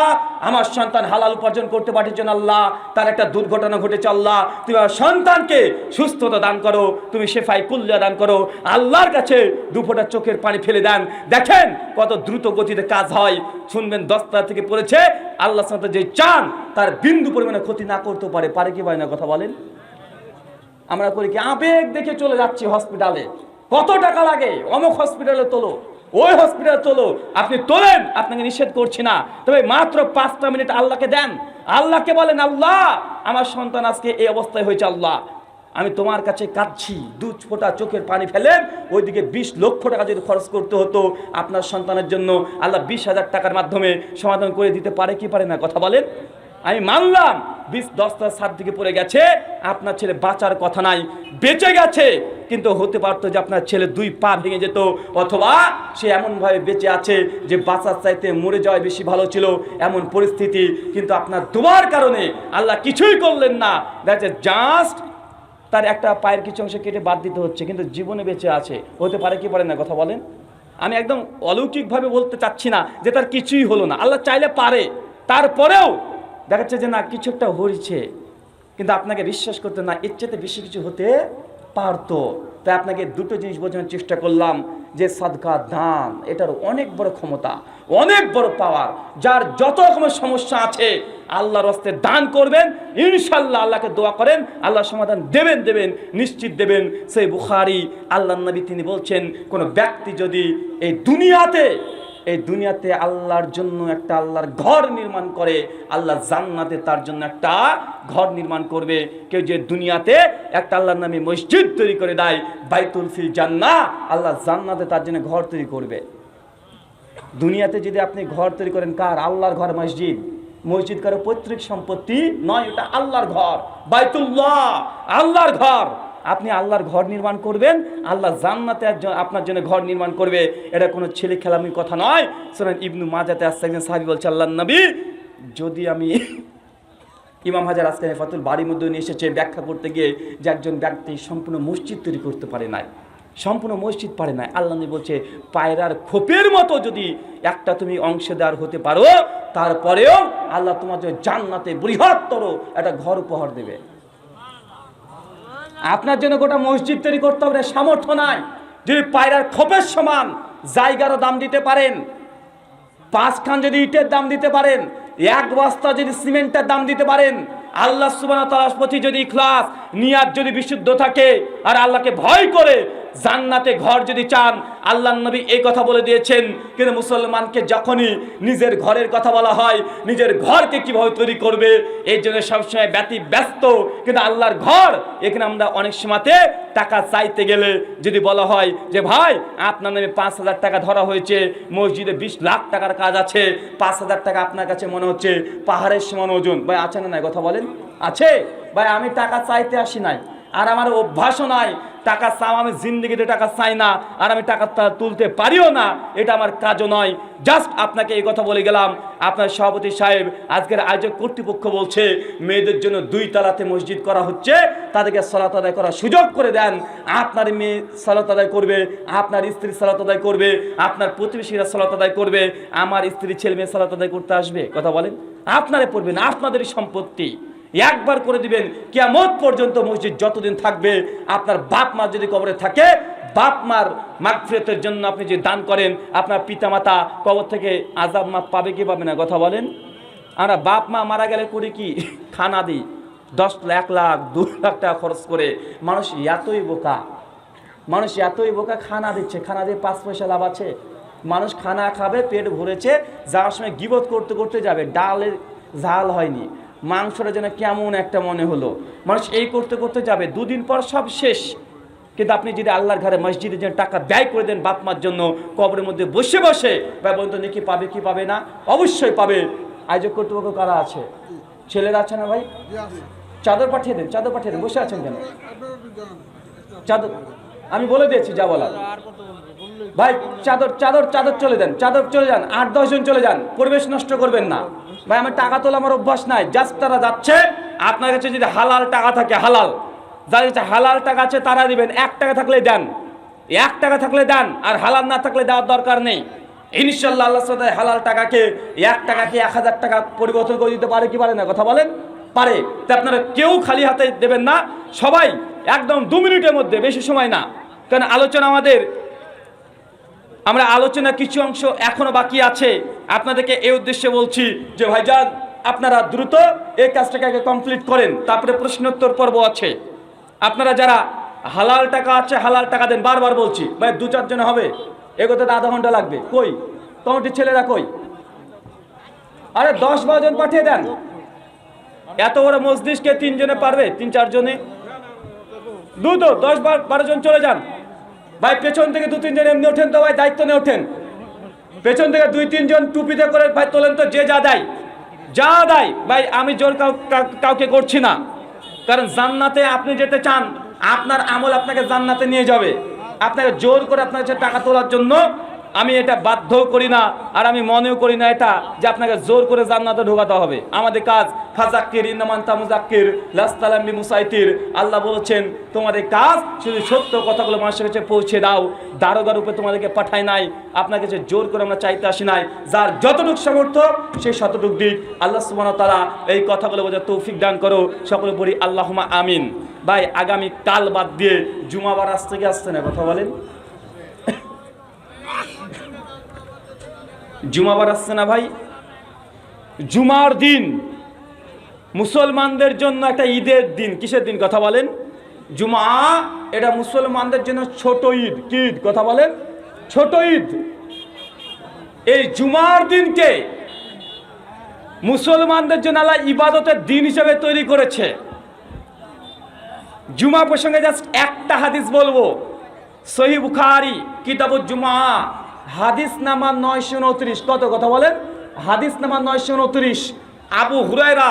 আমার সন্তান হালাল উপার্জন করতে পারছেন, আল্লাহ তার একটা দুর্ঘটনা ঘটেছে, আল্লাহ তুমি আমার সন্তানকে সুস্থতা দান করো, তুমি শেফাই কুল্লা দান করো, আল্লাহর কাছে 2 ফোঁটা চোখের পানি ফেলে দেন। দেখেন কত দ্রুত গতিতে কাজ হয়। শুনবেন 10 তলা থেকে পড়েছে, আল্লাহ সাথে যে চান তার বিন্দু পরিমাণে ক্ষতি না করতে পারে কি পারে না? কথা বলেন। আমরা করি কি, আবেগ দেখে চলে যাচ্ছি হসপিটালে, কত টাকা লাগে, অমুক হসপিটালে তোলো, ওই হসপিটালে তোলো। আপনি তোলেন, আপনাকে নিষেধ করছি না, তবে মাত্র 5টা মিনিট আল্লাহকে দেন। আল্লাহকে বলেন, আল্লাহ আমার সন্তান আজকে এই অবস্থায় হয়েছে, আল্লাহ আমি তোমার কাছে কাঁদছি, 2 ফোঁটা চোখের পানি ফেলেন। ওইদিকে 20 লক্ষ টাকা যদি খরচ করতে হতো আপনার সন্তানের জন্য, আল্লাহ 20,000 টাকার মাধ্যমে সমাধান করে দিতে পারে কি পারে না? কথা বলেন। আমি মানলাম 10টা সাত দিকে পড়ে গেছে, আপনার ছেলে বাঁচার কথা নাই, বেঁচে গেছে, কিন্তু হতে পারতো যে আপনার ছেলে 2 পা ভেঙে যেত, অথবা সে এমনভাবে বেঁচে আছে যে বাঁচার চাইতে মরে যাওয়া বেশি ভালো ছিল, এমন পরিস্থিতি। কিন্তু আপনার দোয়ার কারণে আল্লাহ কিছুই করলেন না, দ্যাটস জাস্ট তার একটা পায়ের কিছু অংশ কেটে বাদ দিতে হচ্ছে, কিন্তু জীবনে বেঁচে আছে। হতে পারে কি পারে না? কথা বলেন। আমি একদম অলৌকিকভাবে বলতে চাচ্ছি না যে তার কিছুই হলো না, আল্লাহ চাইলে পারে, তারপরেও দেখাচ্ছে যে না কিছু একটা হয়েছে, কিন্তু আপনাকে বিশ্বাস করতে না, এর চেয়ে বেশি কিছু হতে পারতো। তাই আপনাকে 2টো জিনিস বোঝানোর চেষ্টা করলাম যে সাদকা দান এটার অনেক বড় ক্ষমতা, অনেক বড় পাওয়ার। যার যত রকমের সমস্যা আছে আল্লাহর রাস্তায় দান করবেন, ইনশাআল্লাহ আল্লাহকে দোয়া করেন, আল্লাহ সমাধান দেবেন, নিশ্চিত দেবেন। সেই বুখারী আল্লাহর নবী তিনি বলছেন, কোন ব্যক্তি যদি এই দুনিয়াতে আল্লাহর জন্য একটা আল্লাহর ঘর নির্মাণ করে, আল্লাহ জান্নাতে তার জন্য একটা ঘর নির্মাণ করবে। কেউ যে দুনিয়াতে একটা আল্লাহর নামে মসজিদ তৈরি করে দেয়, বাইতুল ফিল জান্নাহ, আল্লাহ জান্নাতে তার জন্য ঘর তৈরি করবে। দুনিয়াতে যদি আপনি ঘর তৈরি করেন, কার? আল্লাহর ঘর। মসজিদ কারো পৈতৃক সম্পত্তি নয়, এটা আল্লাহর ঘর, বাইতুল্লাহ, আল্লাহর ঘর। আপনি আল্লাহর ঘর নির্মাণ করবেন, আল্লাহ জান্নাতে আপনার জন্য ঘর নির্মাণ করবে। এটা কোনো ছেলে খেলামির কথা নয়। সুনান ইবনু মাজাতে আসছে, একজন সাহাবী বলছে, আল্লাহর নবী, যদি আমি ইমাম হাজার আসকানি ফাতুল বাড়ির মধ্যে নিয়ে এসেছে ব্যাখ্যা করতে গিয়ে যে একজন ব্যক্তি সম্পূর্ণ মসজিদ তৈরি করতে পারে নাই, সম্পূর্ণ মসজিদ পারে নাই, আল্লাহ নবী বলছে পায়রার খোপের মতো যদি একটা তুমি অংশীদার হতে পারো, তারপরেও আল্লাহ তোমার জন্য জান্নাতে বৃহত্তর একটা ঘর উপহার দেবে। আপনার জন্য গোটা মসজিদ তৈরি করতে হবে সামর্থ্য নাই। যদি পায়রার খোপের সমান জায়গারও দাম দিতে পারেন, 5 খান যদি ইটের দাম দিতে পারেন, 1 বস্তা যদি সিমেন্টের দাম দিতে পারেন, আল্লাহ সুবহানাহু ওয়া তাআলার প্রতি যদি ইখলাস নিয়াত যদি বিশুদ্ধ থাকে, আর আল্লাহকে ভয় করে জান্নাতে ঘর যদি চান, আল্লাহর নবী এই কথা বলে দিয়েছেন। কিন্তু মুসলমানকে যখনই নিজের ঘরের কথা বলা হয়, নিজের ঘরকে কিভাবে তৈরি করবে এই জন্য সবসময় ব্যস্ত। কিন্তু আল্লাহর ঘর, এখানে আমরা অনেক সময়তে টাকা চাইতে গেলে যদি বলা হয় যে ভাই আপনার নামে 5,000 টাকা ধরা হয়েছে, মসজিদে 20 লাখ টাকার কাজ আছে, 5,000 টাকা আপনার কাছে মনে হচ্ছে পাহাড়ের সমান ওজন। ভাই আছে না নাই? কথা বলেন। আছে ভাই, আমি টাকা চাইতে আসি নাই, আর আমার অভ্যাসও নাই টাকা চাও, আমি জিন্দেগিতে টাকা চাই না, আর আমি টাকা তুলতে পারিও না, এটা আমার কাজও নয়। জাস্ট আপনাকে এই কথা বলে গেলাম। আপনার সভাপতি সাহেব, আজকের আয়োজক কর্তৃপক্ষ বলছে মেয়েদের জন্য 2 তলাতে মসজিদ করা হচ্ছে, তাদেরকে সালাত আদায় করার সুযোগ করে দেন। আপনার মেয়ে সালাত আদায় করবে, আপনার স্ত্রী সালাত আদায় করবে, আপনার প্রতিবেশীরা সালাত আদায় করবে, আমার স্ত্রী ছেলে মেয়ে সালাত আদায় করতে আসবে। কথা বলেন। আপনারে পড়বেন, আপনাদেরই সম্পত্তি, একবার করে দিবেন। কিয়ামত পর্যন্ত মসজিদ যতদিন থাকবে, আপনার বাপ মা যদি কবরে থাকে, বাপ মার মাগফিরাতের জন্য আপনি যে দান করেন, আপনার পিতামাতা কবর থেকে আযাব মাপ পাবে কি পাবে না? কথা বলেন। আমরা বাপ মা মারা গেলে করি কি? খানা দিই 10 লাখ 1 লাখ 2 লাখ টাকা খরচ করে। মানুষ এতই বোকা, খানা দিচ্ছে, খানা দিয়ে 5 পয়সা লাভ আছে? মানুষ খানা খাবে, পেট ভরেছে, যাওয়ার সময় গিবত করতে করতে যাবে, ডালের ঝাল হয়নি, মাংসটা যেন কেমন একটা মনে হলো, মানুষ এই করতে করতে যাবে, 2 দিন পর সব শেষ। কিন্তু আপনি যদি আল্লাহর ঘরে মসজিদে যে টাকা ব্যয় করে দেন বাপ মার জন্য, কবরের মধ্যে বসে বসে, ভাই বলতো নাকি পাবে কি পাবে না? অবশ্যই পাবে। আয়োজক কর্তৃপক্ষ কারা আছে? ছেলেরা আছে না ভাই? চাদর পাঠিয়ে দেন, চাদর পাঠিয়ে দেন। বসে আছেন কেন? চাদর আমি বলে দিয়েছি যা বলার। ভাই চাদর চাদর চাদর চলে দেন, চাদর চলে যান, 8-10 জন চলে যান, পরিবেশ নষ্ট করবেন না। ভাই আমার টাকা তোলা আমার অভ্যাস নাই, জাস্ট তারা যাচ্ছে, আপনার কাছে যদি হালাল টাকা থাকে, হালাল, যার কাছে হালাল টাকা আছে তারা দিবেন। 1 টাকা থাকলে দেন, 1 টাকা থাকলে দেন, আর হালাল না থাকলে দেওয়ার দরকার নেই। ইনশাআল্লাহ আল্লাহ সুবহানাহু হালাল টাকাকে 1 টাকাকে 1000 টাকা পরিবর্তন করে দিতে পারে কি পারে না? কথা বলেন, পারে। তা আপনারা কেউ খালি হাতে দেবেন না, সবাই একদম 2 মিনিটের মধ্যে, বেশি সময় না, কারণ আলোচনা আমরা আলোচনা কিছু অংশ এখনো বাকি আছে। আপনাদেরকে এই উদ্দেশ্যে বলছি যে ভাইজান আপনারা দ্রুত এই কাজটাকে আগে কমপ্লিট করেন, তারপরে প্রশ্নোত্তর পর্ব আছে। আপনারা যারা হালাল টাকা আছে হালাল টাকা দেন, বারবার বলছি ভাই, 2-4 জন হবে, এগোতে তো আধা ঘন্টা লাগবে। কই কমিটির ছেলেরা কই? আরে 10-12 জন পাঠিয়ে দেন। এত বড় মজলিসকে 3 জনে পারবে? 3-4 জনে? 10-12 জন চলে যান ভাই। পেছন থেকে 2-3 জন এমনি ওঠেন তো ভাই, দায়িত্ব নিয়ে ওঠেন। পেছন থেকে 2-3 জন টুপিতে করে ভাই তোলেন তো, যে যা দেয় ভাই। আমি জোর কাউকে করছি না, কারণ জান্নাতে আপনি যেতে চান, আপনার আমল আপনাকে জান্নাতে নিয়ে যাবে। আপনাকে জোর করে আপনার কাছে টাকা তোলার জন্য আমি এটা বাধ্য করি না, আর আমি মনেও করি না এটা যে আপনাকে জোর করে জান্নাতে ঢোকাতে হবে। আমাদের কাজ ফাজাক্কির ইন্নামান তামুজাক্কির লাস্তালাম বিমুসাইতির। আল্লাহ বলেছেন তোমাদের কাজ শুধু সত্য কথাগুলো মানুষের কাছে পৌঁছে দাও, দারোগা রূপে তোমাদেরকে পাঠাই নাই, আপনার কাছে জোর করে আমরা চাইতে আসি নাই। যার যতটুক সামর্থ্য সেই ততটুক দিক। আল্লাহ সুবহানাহু ওয়া তাআলা এই কথাগুলো বোঝার তৌফিক দান করো, সকলে বলি আল্লাহুম্মা আমিন। ভাই আগামী কাল বাদ দিয়ে জুমাবার আসতে কি আসছে না? কথা বলেন, জুমাবার আসছে না ভাই? জুমার দিন মুসলমানদের জন্য একটা ঈদের দিন। কিসের দিন? কথা বলেন। জুমা এটা মুসলমানদের জন্য ছোট ঈদ। কি ঈদ? কথা বলেন, ছোট ঈদ। এই জুমার দিনকে মুসলমানদের জন্য আল্লাহ ইবাদতের দিন হিসেবে তৈরি করেছে। জুমা প্রসঙ্গে জাস্ট একটা হাদিস বলবো, সহিহ বুখারী কিতাবুজ জুমা, হাদিস নাম্বার 929। কত? কথা বলেন, হাদিস নাম্বার 929। আবু হুরায়রা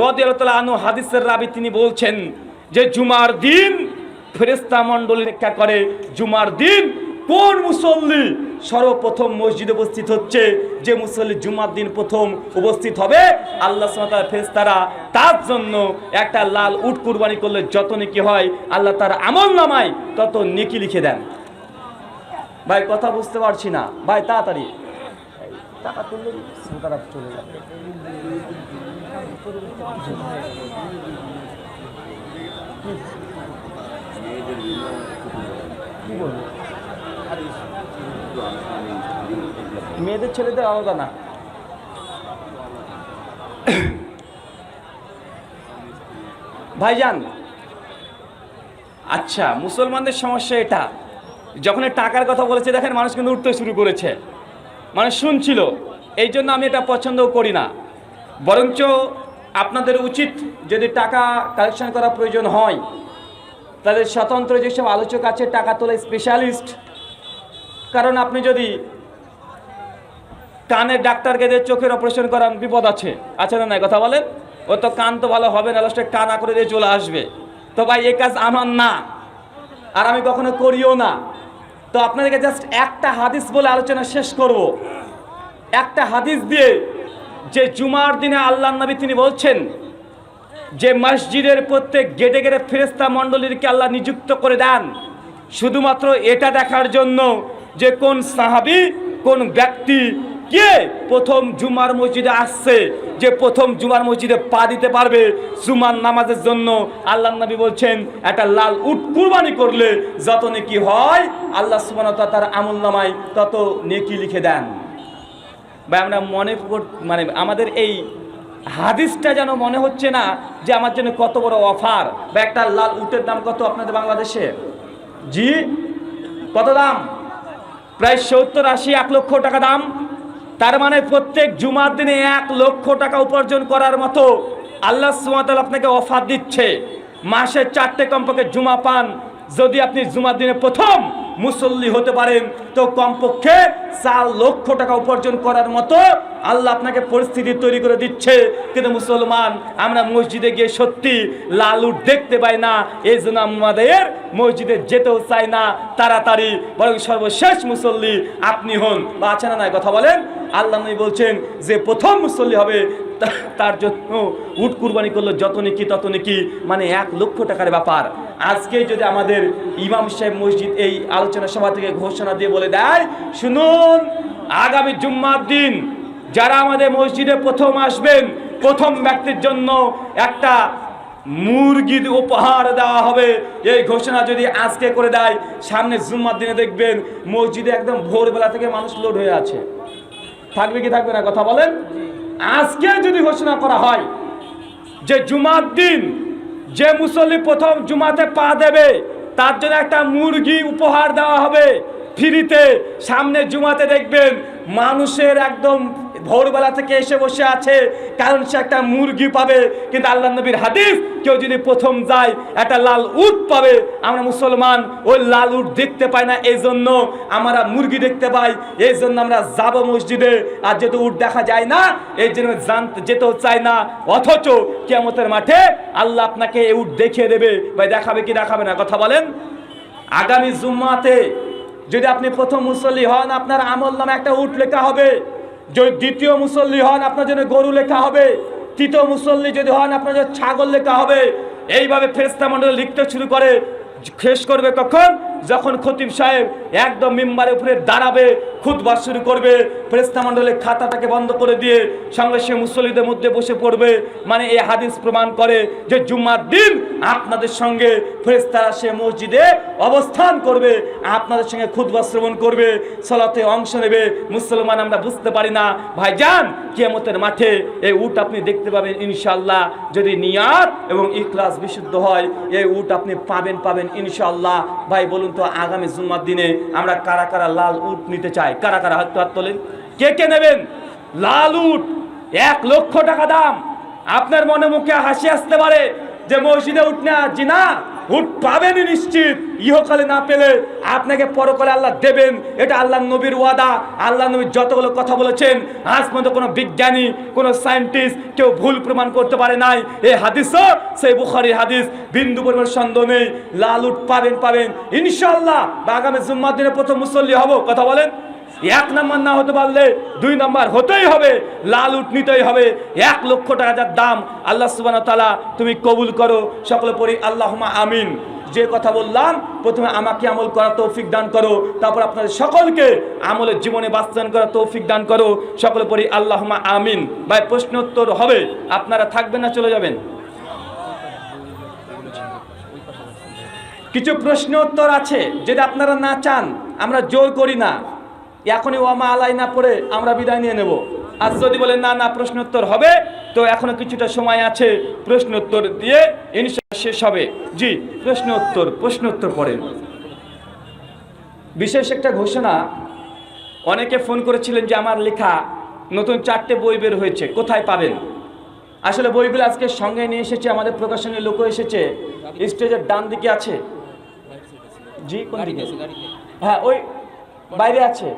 রাদিয়াল্লাহু তাআলা আনহু হাদিসের রাবী, তিনি বলছেন যে জুমার দিন ফেরেশতা মণ্ডলী অপেক্ষা করে। জুমার দিন কোন মুসল্লি সর্বপ্রথম মসজিদে উপস্থিত হচ্ছে, যে মুসল্লি জুমার দিন প্রথম উপস্থিত হবে, আল্লাহ সুবহানাহু ওয়া তাআলা ফেরেশতারা তার জন্য একটা লাল উট কুরবানি করলে যত নেকি হয়, আল্লাহ তার আমল নামায় তত নেকি লিখে দেন। ভাই কথা বুঝতে পারছি না ভাই, তাড়াতাড়ি টাকা তুললে তারা চলে যাবে। কি বলবো, মেয়েদের ছেলেদের আলাদা না। ভাইজান আচ্ছা, মুসলমানদের সমস্যা এটা, যখন টাকার কথা বলেছে দেখেন মানুষ কিন্তু উঠতে শুরু করেছে, মানুষ শুনছিল। এই জন্য আমি এটা পছন্দও করি না। বরঞ্চ আপনাদের উচিত, যদি টাকা কালেকশন করা প্রয়োজন হয়, তাদের স্বতন্ত্র যেসব আলোচক আছে, টাকা তোলা স্পেশালিস্ট। কারণ আপনি যদি কানের ডাক্তারকে দিয়ে চোখের অপারেশন করান, বিপদ আছে না নাই? কথা বলেন। ও তো কান তো ভালো হবে না, লাস্টে কানা করে দিয়ে চলে আসবে। তো ভাই এই কাজ আমার না, আর আমি কখনো করিও না। তো আপনাদেরকে জাস্ট একটা হাদিস বলে আলোচনা শেষ করব। একটা হাদিস দিয়ে, যে জুমার দিনে আল্লাহর নবী তিনি বলছেন যে মসজিদের প্রত্যেক গেটে গেটে ফেরেশতা মণ্ডলীকে আল্লাহ নিযুক্ত করে দেন, শুধুমাত্র এটা দেখার জন্য যে কোন সাহাবী, কোন ব্যক্তি, কে প্রথম জুমার মসজিদে আসছে, যে প্রথম জুমার মসজিদে পা দিতে পারবে জুমার নামাজের জন্য। আল্লাহর নবী বলছেন একটা লাল উট কুরবানি করলে যত নেকি হয়, আল্লাহ সুবহানাহু ওয়া তাআলা তার আমলনামায় তত নেকি লিখে দেন। ভাই আমরা মানে আমাদের এই হাদিসটা যেন মনে হচ্ছে না যে আমার জন্য কত বড় অফার। বা একটা লাল উটের দাম কত আপনাদের বাংলাদেশে? জি কত দাম? প্রায় 70-80 1 লক্ষ টাকা দাম। তার মানে প্রত্যেক জুমার দিনে 1 লক্ষ টাকা উপার্জন করার মতো আল্লাহ সুবহানাহু ওয়া তাআলা আপনাকে অফার দিচ্ছে। মাসে 4টে কমপক্ষে জুমা পান। যদি আপনি জুমার দিনে প্রথম মুসল্লি হতে পারেন, তো কমপক্ষে 4 লক্ষ টাকা উপার্জন করার মতো আল্লাহ আপনাকে পরিস্থিতি তৈরি করে দিচ্ছে। কিন্তু মুসলমান আমরা মসজিদে গিয়ে সত্যি লাল উট দেখতে পাই না, এই জন্য আমাদের মসজিদে যেতেও চাই না তাড়াতাড়ি, বরং সর্বশেষ মুসল্লি আপনি হন। বা আছে না নাই? কথা বলেন। আল্লাহ নবী বলছেন যে প্রথম মুসল্লি হবে তার জন্য উট কুরবানি করলো, যত নেকি তত নেকি, মানে 1 লক্ষ টাকার ব্যাপার। আজকে যদি আমাদের ইমাম সাহেব মসজিদ এই আলোচনা সভা থেকে ঘোষণা দিয়ে বলে দেয়, শুনুন আগামী জুম্মার দিন যারা আমাদের মসজিদে প্রথম আসবেন, প্রথম ব্যক্তির জন্য একটা মুরগি উপহার দেওয়া হবে, এই ঘোষণা যদি আজকে করে দেয়, সামনে জুম্মার দিনে দেখবেন মসজিদে একদম ভোরবেলা থেকে মানুষ লোড হয়ে আছে। থাকবে কি থাকবে না কথা বলেন? আজকে যদি ঘোষণা করা হয় যে জুমার দিন যে মুসল্লি প্রথম জুমাতে পা দেবে তার জন্য একটা মুরগি উপহার দেওয়া হবে ফ্রিতে, সামনে জুমাতে দেখবেন মানুষের একদম ভোরবেলা থেকে এসে বসে আছে, কারণ সে একটা মুরগি পাবে। কিন্তু আল্লাহ নবীর হাদিস, কেউ যদি প্রথম যায় একটা লাল উট পাবে। আমরা মুসলমান ওই লাল উট দেখতে পাই না, এই জন্য আমরা মুরগি দেখতে পাই, এই জন্য আমরা যাব মসজিদে। আর যেহেতু উট দেখা যায় না, এই জন্য যেতেও চাই না। অথচ কিয়ামতের মাঠে আল্লাহ আপনাকে এই উট দেখিয়ে দেবে। ভাই দেখাবে কি দেখাবে না কথা বলেন? আগামী জুম্মাতে যদি আপনি প্রথম মুসল্লি হন, আপনার আমলনামে একটা উট লেখা হবে। যদি দ্বিতীয় মুসল্লি হন, আপনার জন্য গরু লেখা হবে। তৃতীয় মুসল্লি যদি হন, আপনার জন্য ছাগল লেখা হবে। এইভাবে ফেরেশতা মণ্ডলী লিখতে শুরু করে। শেষ করবে কখন? যখন খতিব সাহেব একদম মিম্বারের উপরে দাঁড়াবে, খুতবা শুরু করবে, ফেরেশতা মণ্ডলীর খাতাটাকে বন্ধ করে দিয়ে সঙ্গে সে মুসল্লিদের মধ্যে বসে পড়বে। মানে এই হাদিস প্রমাণ করে যে জুম্মার দিন আপনাদের সঙ্গে ফেরেশতারা সে মসজিদে অবস্থান করবে, আপনাদের সঙ্গে খুতবা শ্রবণ করবে, সালাতে অংশ নেবে। মুসলমান আমরা বুঝতে পারি না ভাইজান, কিয়ামতের মাঠে এই উট আপনি দেখতে পাবেন ইনশাআল্লাহ। যদি নিয়াত এবং ইখলাস বিশুদ্ধ হয়, এই উট আপনি পাবেন ইনশাআল্লাহ। ভাই বলুন তো, আগামী জুম্মার দিনে আমরা কারা কারা লাল উট নিতে চাই? কারা কারা হাত তোলেন? কে কে নেবেন লাল উট? 1 লক্ষ টাকা দাম। আপনার মনে মুখে হাসি আসতে পারে যে মসজিদে উঠ না, জি না, উট পাবেনই নিশ্চিত। ইহকালে না পেলে আপনাকে পরকালে আল্লাহ দেবেন, এটা আল্লাহ নবীর ওয়াদা। আল্লাহ নবী যতগুলো কথা বলেছেন, আজ পর্যন্ত কোনো বিজ্ঞানী, কোনো সায়েন্টিস্ট কেউ ভুল প্রমাণ করতে পারে নাই। এই হাদিসও সেই বুখারীর হাদিস, বিন্দু পরিমাণ সন্দেহ নেই। লাল উট পাবেন ইনশাআল্লাহ। আগামী জুম্মার দিনে প্রথম মুসল্লি হব, কথা বলেন? 1 নাম্বার না হতে পারলে 2 নাম্বার হতেই হবে, লাল উট নিতেই হবে। 1 লক্ষ টাকা যার দাম। আল্লাহ সুবহানাহু ওয়া তাআলা তুমি কবুল করো। সকলে পড়ি আল্লাহুম্মা আমিন। যে কথা বললাম, প্রথমে আমাকে আমল করার তৌফিক দান করো, তারপর আপনাদের সকলকে আমলের জীবনে বাস্তবায়ন করার তৌফিক দান করো। সকলে পড়ি আল্লাহুম্মা আমিন। ভাই প্রশ্ন উত্তর হবে, আপনারা থাকবেন না চলে যাবেন? কিছু প্রশ্ন উত্তর আছে, যদি আপনারা না চান আমরা জোর করি না, এখনই ওয়ামা আলাইনা পড়ে আমরা বিদায় নিয়ে নেব। আর যদি বলেন না না প্রশ্ন উত্তর হবে, তো এখনো কিছুটা সময় আছে, প্রশ্ন উত্তর দিয়ে ইনশাআল্লাহ শেষ হবে। জি, প্রশ্ন উত্তর পড়েন। বিশেষ একটা ঘোষণা, অনেকে ফোন করেছিলেন যে আমার লেখা নতুন 4টে বই বের হয়েছে, কোথায় পাবেন? আসলে বইগুলো আজকে সঙ্গে নিয়ে এসেছে, আমাদের প্রকাশনের লোকও এসেছে। স্টেজের ডান দিকে আছে। জি, কোন দিকে? হ্যাঁ, ওই বাইরে আছে।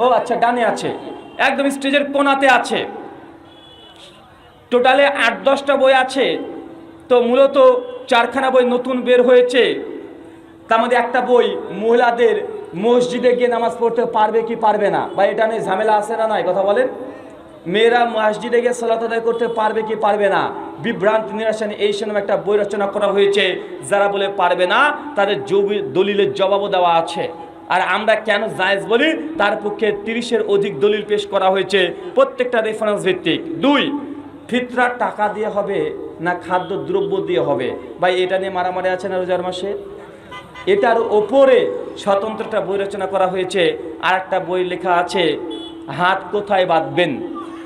ও আচ্ছা, ডানে আছে, একদম স্টেজের কোণাতে আছে। টোটালে 8-10টা বই আছে। তো মূলত 4খানা বই নতুন বের হয়েছে। তার মধ্যে একটা বই মহিলাদের মসজিদে গিয়ে নামাজ পড়তে পারবে কি পারবে না, বা এটা নিয়ে ঝামেলা আছে না নাই, কথা বলেন? মেয়েরা মসজিদে গিয়ে সালাত আদায় করতে পারবে কি পারবে না, বিভ্রান্তি নিরসন, এই সময় একটা বই রচনা করা হয়েছে। যারা বলে পারবে না তাদের দলিলের জবাবও দেওয়া আছে। আর আমরা কেন জায়েজ বলি, তার পক্ষে 30-এর অধিক দলিল পেশ করা হয়েছে, প্রত্যেকটা রেফারেন্স ভিত্তিক। 2, ফিতরা টাকা দিয়ে হবে না খাদ্য দ্রব্য দিয়ে হবে? ভাই এটা নিয়ে মারামারি আছে না রোজার মাসে? এটার ওপরে স্বতন্ত্রটা বই রচনা করা হয়েছে। আর একটা বই লেখা আছে হাত কোথায় বাঁধবেন,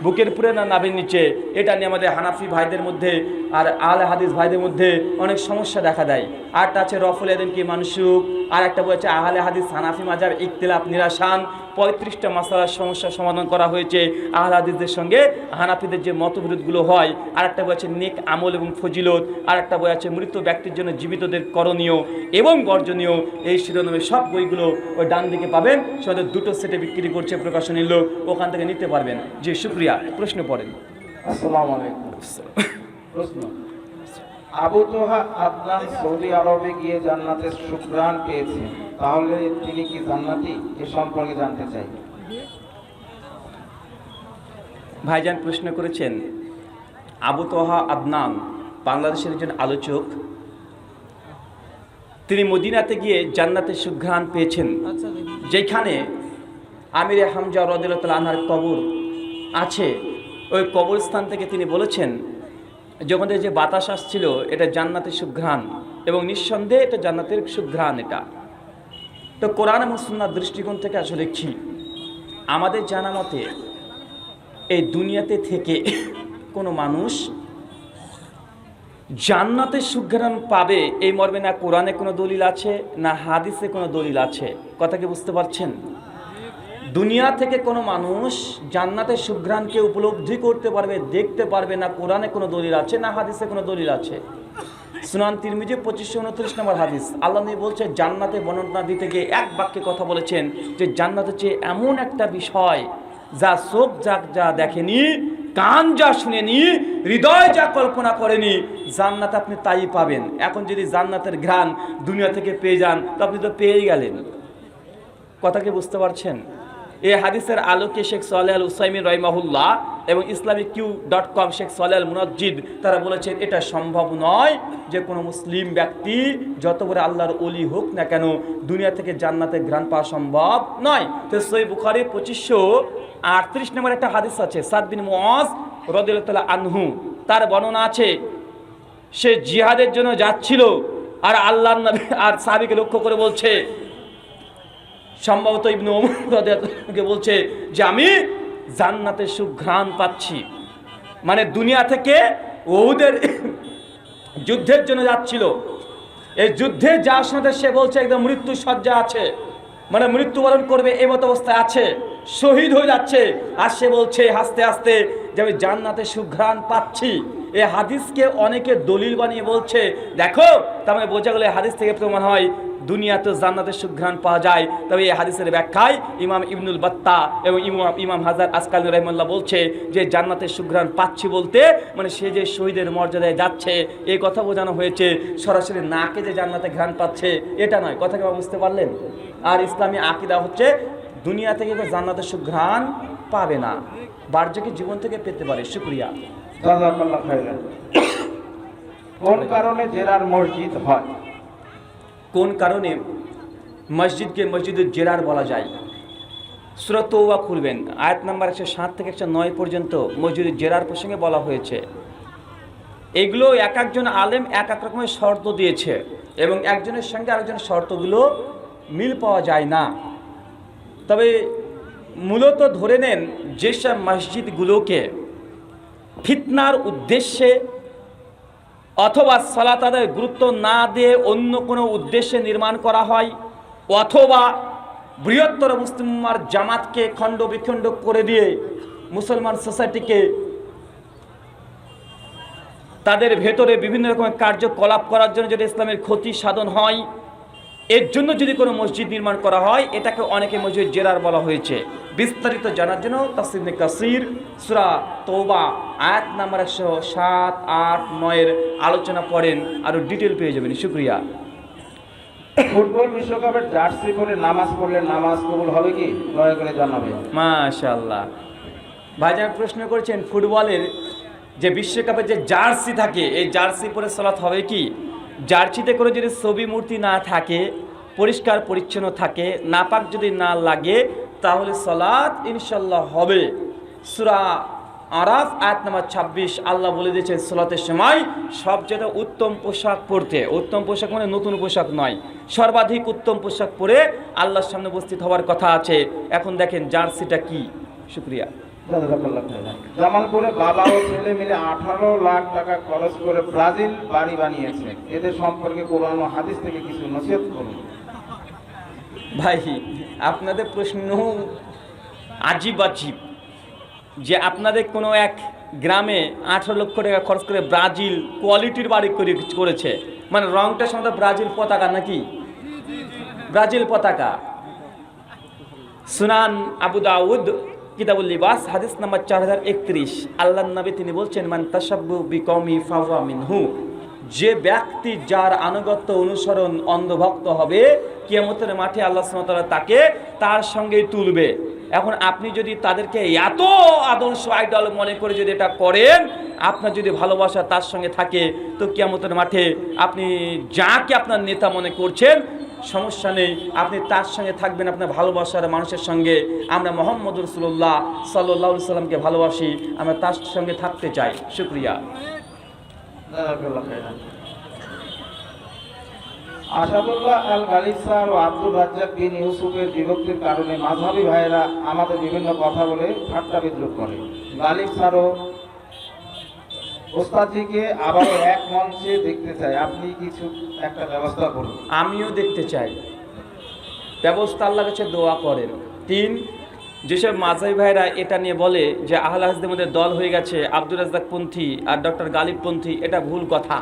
বুকের উপরে না নাভির নিচে? এটা নিয়ে আমাদের হানাফি ভাইদের মধ্যে আর আহলে হাদিস ভাইদের মধ্যে অনেক সমস্যা দেখা দেয়। আরটা আছে রফুল ইয়াদাইন কি মানসুখ। আর একটা বই আছে আহলে হাদিস হানাফি মাযহাব ইখতিলাফ নিরাসান। 35টা মাসালার সমস্যার সমাধান করা হয়েছে আহলে হাদিসদের সঙ্গে হানাফিদের যে মতবিরোধগুলো হয়। আর একটা বই আছে নেক আমল এবং ফজিলত। আর একটা বই আছে মৃত ব্যক্তির জন্য জীবিতদের করণীয় এবং বর্জনীয়। এই শিরোনামে সব বইগুলো ওই ডান দিকে পাবেন। সেটা 2টো সেটে বিক্রি করছে প্রকাশনীর লোক, ওখান থেকে নিতে পারবেন। জি শুক্রিয়া। প্রশ্ন পড়েন। আসসালামু আলাইকুম। প্রশ্ন, আবু তোহা আদনান সৌদি আরবে গিয়ে জান্নাতের সুঘ্রাণ পেয়েছে, তাহলে তিনি কি জান্নাতি? এ সম্পর্কে জানতে চাই। ভাইজান প্রশ্ন করেছেন, আবু তোহা আদনান বাংলাদেশের একজন আলোচক, তিনি মদিনাতে গিয়ে জান্নাতের সুঘ্রাণ পেয়েছেন, যেখানে আমিরে হামজা রাদিয়াল্লাহু তাআলা আনহার কবর আছে। ওই কবরস্থান থেকে তিনি বলেছেন যে আমাদের যে বাতাস আসছিল এটা জান্নাতের সুঘ্রাণ, এবং নিঃসন্দেহে এটা জান্নাতের সুঘ্রাণ। এটা তো কোরআন এবং সুন্নাহর দৃষ্টিকোণ থেকে আসলে কি, আমাদের জানা মতে এই দুনিয়াতে থেকে কোনো মানুষ জান্নাতের সুঘ্রাণ পাবে এই মর্মে না কোরআনে কোনো দলিল আছে না হাদিসে কোনো দলিল আছে। কথা কি বুঝতে পারছেন? দুনিয়া থেকে কোনো মানুষ জান্নাতের সুঘ্রাণকে উপলব্ধি করতে পারবে, দেখতে পারবে না কোরআনে কোনো দলিল আছে না হাদিসে কোনো দলিল আছে। সুনান তিরমিজি 2529 নম্বর হাদিস, আল্লাহ নবী বলছে, জান্নাতে বর্ণনা দিতে গিয়ে এক বাক্যে কথা বলেছেন যে জান্নাত হচ্ছে এমন একটা বিষয় যা চোখ যা দেখেনি, কান যা শুনেনি, হৃদয় যা কল্পনা করেনি, জান্নাত আপনি তাই পাবেন। এখন যদি জান্নাতের ঘ্রাণ দুনিয়া থেকে পেয়ে যান তো আপনি তো পেয়েই গেলেন। কথা কি বুঝতে পারছেন? এই হাদিসের আলোকে শেখ সালেহ আল উসাইমিন রাহিমাহুল্লাহ এবং islamiq.com শেখ সালেহ আল মুনাজ্জিদ তারা বলেছেন এটা সম্ভব নয় যে কোনো মুসলিম ব্যক্তি যত বড় আল্লাহর ওলি হোক না কেন দুনিয়া থেকে জান্নাতের ঘ্রাণ পাওয়া সম্ভব নয়। তো সহিহ বুখারী 2538 নম্বর একটা হাদিস আছে, সাদ বিন মুআজ রাদিয়াল্লাহু তাআলা আনহু, তার বর্ণনা আছে, সে জিহাদের জন্য যাচ্ছিল আর আল্লাহর নবী আর সাহাবীকে লক্ষ্য করে বলছে, সম্ভবত ইবনে ওমর রাদিয়াল্লাহু বলছে যে আমি জান্নাতের সুঘ্রাণ পাচ্ছি। মানে দুনিয়া থেকে উহুদের যুদ্ধের জন্য যাচ্ছিল, এই যুদ্ধে যাওয়ার সময় সে বলছে একদম মৃত্যু সজ্জা আছে, মানে মৃত্যুবরণ করবে এই মতো অবস্থায় আছে, শহীদ হয়ে যাচ্ছে, আর সে বলছে হাসতে হাসতে যে আমি জান্নাতের সুঘ্রাণ পাচ্ছি। এই হাদিসকে অনেকে দলিল বানিয়ে বলছে, দেখো তার মানে বোঝা গেল হাদিস থেকে প্রমাণ হয় দুনিয়াতে জান্নাতের সুঘ্রাণ পাওয়া যায়। তবে এই হাদিসের ব্যাখ্যায় ইমাম ইবনুল বাত্তা এবং ইমাম হাজার আসকালী রাহিমাহুল্লাহ বলছে যে জান্নাতের সুঘ্রাণ পাচ্ছি বলতে মানে সে যে শহীদের মর্যাদায় যাচ্ছে এই কথা বোঝানো হয়েছে, সরাসরি নাকে যে জান্নাতে ঘ্রাণ পাচ্ছে এটা নয়। কথা কি বুঝতে পারলেন? আর ইসলামী আকীদা হচ্ছে দুনিয়া থেকে জান্নাতের সুঘ্রাণ পাবে না, বাহ্যিক জীবন থেকে পেতে পারে। শুকরিয়া। জাযাকাল্লাহ খাইরান। কোন কারণে জেরার মসজিদ হয়? কোন কারণে মসজিদকে মসজিদুল জেরার বলা যায়? সূরা তওবা খুলবেন, আয়াত নাম্বার 107 থেকে 109 পর্যন্ত মসজিদুল জেরার প্রসঙ্গে বলা হয়েছে। এগুলো এক একজন আলেম এক এক রকমের শর্ত দিয়েছে এবং একজনের সঙ্গে আরেকজনের শর্তগুলো মিল পাওয়া যায় না। তবে মূলত ধরে নেন যেসব মসজিদগুলোকে ফিতনার উদ্দেশ্যে অথবা সালাত আদায়ের গুরুত্ব না দিয়ে অন্য কোনো উদ্দেশ্যে নির্মাণ করা হয়, অথবা বৃহত্তর মুসলিম উম্মাহর জামাতকে খণ্ড বিখণ্ড করে দিয়ে মুসলমান সোসাইটিকে তাদের ভেতরে বিভিন্ন রকমের কার্যকলাপ করার জন্য যদি ইসলামের ক্ষতি সাধন হয়, এর জন্য যদি কোনো মসজিদ নির্মাণ করা হয় এটাকে অনেকে মসজিদ জেরার বলা হয়েছে। বিস্তারিত জানার জন্য তাফসীর ইবনে কাসির সূরা তওবা আয়াত নাম্বার 107, 8, 9 এর আলোচনা পড়েন, আরো ডিটেল পেয়ে যাবেন। শুকরিয়া। ফুটবল বিশ্বকাপের জার্সি পরে নামাজ পড়লে নামাজ কবুল হবে কি? দয়া করে জানাবেন। মাশাআল্লাহ। ভাইজান প্রশ্ন করেছেন ফুটবলের যে বিশ্বকাপের যে জার্সি থাকে এই জার্সি পরে সালাত হবে কি? জার্সিতে করে যদি ছবি মূর্তি না থাকে, পরিষ্কার পরিচ্ছন্ন থাকে, নাপাক যদি না লাগে তাহলে সালাত ইনশাআল্লাহ হবে। সূরা আরাফ আয়াত নাম্বার 26 আল্লাহ বলে দিয়েছেন সালাতের সময় সবচেয়ে উত্তম পোশাক পরতে। উত্তম পোশাক মানে নতুন পোশাক নয়, সর্বাধিক উত্তম পোশাক পরে আল্লাহর সামনে উপস্থিত হওয়ার কথা আছে। এখন দেখেন জার্সিটা কি। শুকরিয়া। জামালপুরে বাবা ও ছেলে মিলে 18 লাখ টাকা খরচ করে ব্রাজিল বাড়ি বানিয়েছে, এদের সম্পর্কে কোরআন ও হাদিস থেকে কিছু নসিহত করুন। ভাই আপনাদের প্রশ্ন আজীব আজীব, যে আপনাদের কোনো এক গ্রামে 18 লক্ষ টাকা খরচ করে ব্রাজিল কোয়ালিটির বাড়ি করেছে, মানে রংটা সম্ভবত ব্রাজিল পতাকা নাকি? ব্রাজিল পতাকা। সুনান আবু দাউদ কিতাবুল লিবাস হাদিস নাম্বার 4031 আল্লাহর নবী তিনি বলছেন, মান তাশাব্বাহু বিকওমি ফাহুয়া মিনহু, যে ব্যক্তি যার আনুগত্য অনুসরণ অন্ধভক্ত হবে কিয়ামতের মাঠে আল্লাহ সুবহানাহু ওয়া তাআলা তাকে তার সঙ্গেই তুলবে। এখন আপনি যদি তাদেরকে এত আদর্শ আইডল মনে করে যদি এটা করেন, আপনার যদি ভালোবাসা তার সঙ্গে থাকে, তো কিয়ামতের মাঠে আপনি যাকে আপনার নেতা মনে করছেন সমস্যা নেই, আপনি তার সঙ্গে থাকবেন, আপনার ভালোবাসার মানুষের সঙ্গে। আমরা মোহাম্মদ রাসূলুল্লাহ সাল্লাল্লাহু আলাইহি সাল্লামকে ভালোবাসি, আমরা তার সঙ্গে থাকতে চাই। শুকরিয়া। আসাদুল্লাহ আল গালিব স্যার ও আব্দুর রাজ্জাক বিন ইউসুফের বিভক্তির কারণে মাযহাবী ভাইয়েরা আমাদের বিভিন্ন কথা বলে ঠাট্টা বিদ্রুপ করে। গালিব স্যার ও ওস্তাদজিকে আবারও এক মঞ্চে দেখতে চাই, আপনি কিছু একটা ব্যবস্থা করুন। আমিও দেখতে চাই, ব্যবস্থা আল্লাহর কাছে দোয়া করেন। 3, যেসব মাযহাবী ভাইরা এটা নিয়ে বলে যে আহলে হাদিসদের মধ্যে দল হয়ে গেছে, আব্দুর রাজ্জাক পন্থী আর ডক্টর গালিব পন্থী, এটা ভুল কথা।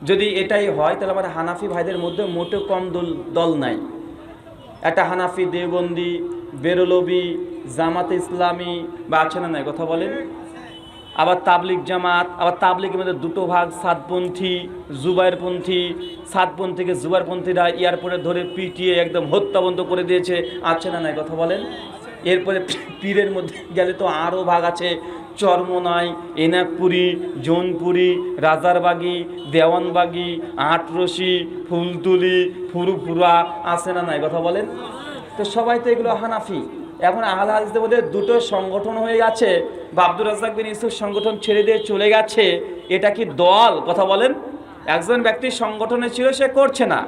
যদি এটাই হয় তাহলে আমাদের হানাফি ভাইদের মধ্যে মোটেও কম দল নাই। একটা হানাফি, দেওবন্দি, বেরলবি, জামাতে ইসলামী বা আছে না নাই, কথা বলেন। আবার তাবলিগ জামাত, আবার তাবলিগের মধ্যে দুটো ভাগ, সাতপন্থী, জুবাইরপন্থী। সাতপন্থীকে জুবাইরপন্থীরা এয়ারপোর্টে ধরে পিটিয়ে একদম হত্যাবন্ধ করে দিয়েছে, আছে না নাই, কথা বলেন। এরপরে পীরের মধ্যে গেলে তো আরও ভাগ আছে, চরমোনাই, এনাকপুরি, জৌনপুরি, রাজারবাগি, দেওয়ানবাগি, আটরশি, ফুলতুলি, ফুরুফুরা, আছে না নাই, কথা বলেন। তো সবাই তো এগুলো হানাফি। এখন আহলে হাদিসদের মধ্যে দুটো সংগঠন হয়ে গেছে, বা আব্দুর রাজ্জাক বিন ইউসুফ সংগঠন ছেড়ে দিয়ে চলে গেছে, এটা কি দল, কথা বলেন। একজন ব্যক্তি সংগঠনে ছিল, সে করছে না।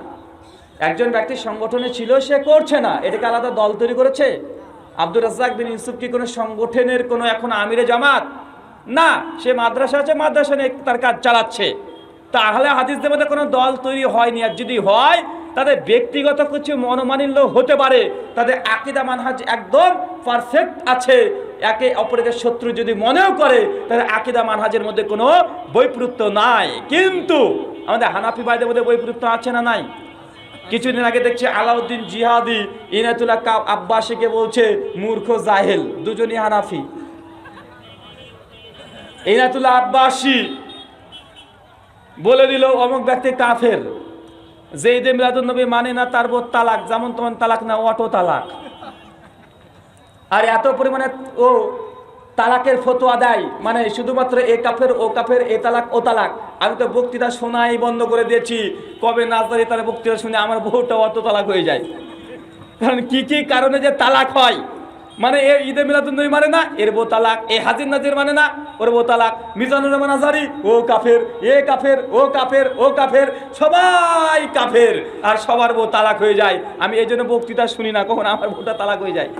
একজন ব্যক্তি সংগঠনে ছিল, সে করছে না, এটাকে আলাদা দল তৈরি করেছে। আব্দুর রাজ্জাক বিন ইউসুফ কি কোনো সংগঠনের কোনো এখন আমিরে জামাত? না, সে মাদ্রাসা আছে, মাদ্রাসা নিয়ে তার কাজ চালাচ্ছে। তা আহলে হাদিসদের মধ্যে কোনো দল তৈরি হয়নি। আর যদি হয় তাদের ব্যক্তিগত কিছু মনোমালিন্য হতে পারে, তাদের আকীদা মানহাজ একদম পারফেক্ট আছে। একে অপরকে শত্রু যদি মনেও করে, তাদের আকীদা মানহাজের মধ্যে কোনো বৈপরীত্য নাই। কিন্তু আমাদের হানাফি ভাইদের মধ্যে বৈপরীত্য আছে না নাই? কিছুদিন আগে দেখছি আলাউদ্দিন জিহাদি ইনায়তুল্লাহ আব্বাসীকে বলছে মূর্খ জাহেল, দুজনই হানাফি। ইনায়তুল্লাহ আব্বাসী বলে দিল অমুক ব্যক্তি কাফের, যে ঈদে মিলাদুন নবী মানে না তার বোধ তালাক, যেমন তেমন তালাক না, অটো তালাক। আর এত পরিমাণে ও তালাকের ফতোয়া দেয়, মানে শুধুমাত্র এ কাফের, ও কাফের, এ তালাক, ও তালাক। আমি তো বক্তৃতা শোনাই বন্ধ করে দিয়েছি। কবে নাজদারি তার বক্তৃতা শুনে আমার বউটা অত তালাক হয়ে যায়। কারণ কি কি কারণে যে তালাক হয়, মানে এ ঈদে মিলাদুন নবী মানে না, এর বউ তালাক। এ হাজির নাজির মানে না, ওর বউ তালাক। মিজানুর রহমান আজহারী, ও কাফের, এ কাফের, ও কাফের, ও কাফের, সবাই কাফের, আর সবার বউ তালাক হয়ে যায়। আমি এই জন্য বক্তৃতা শুনি না, কখন আমার বউটা তালাক হয়ে যায়।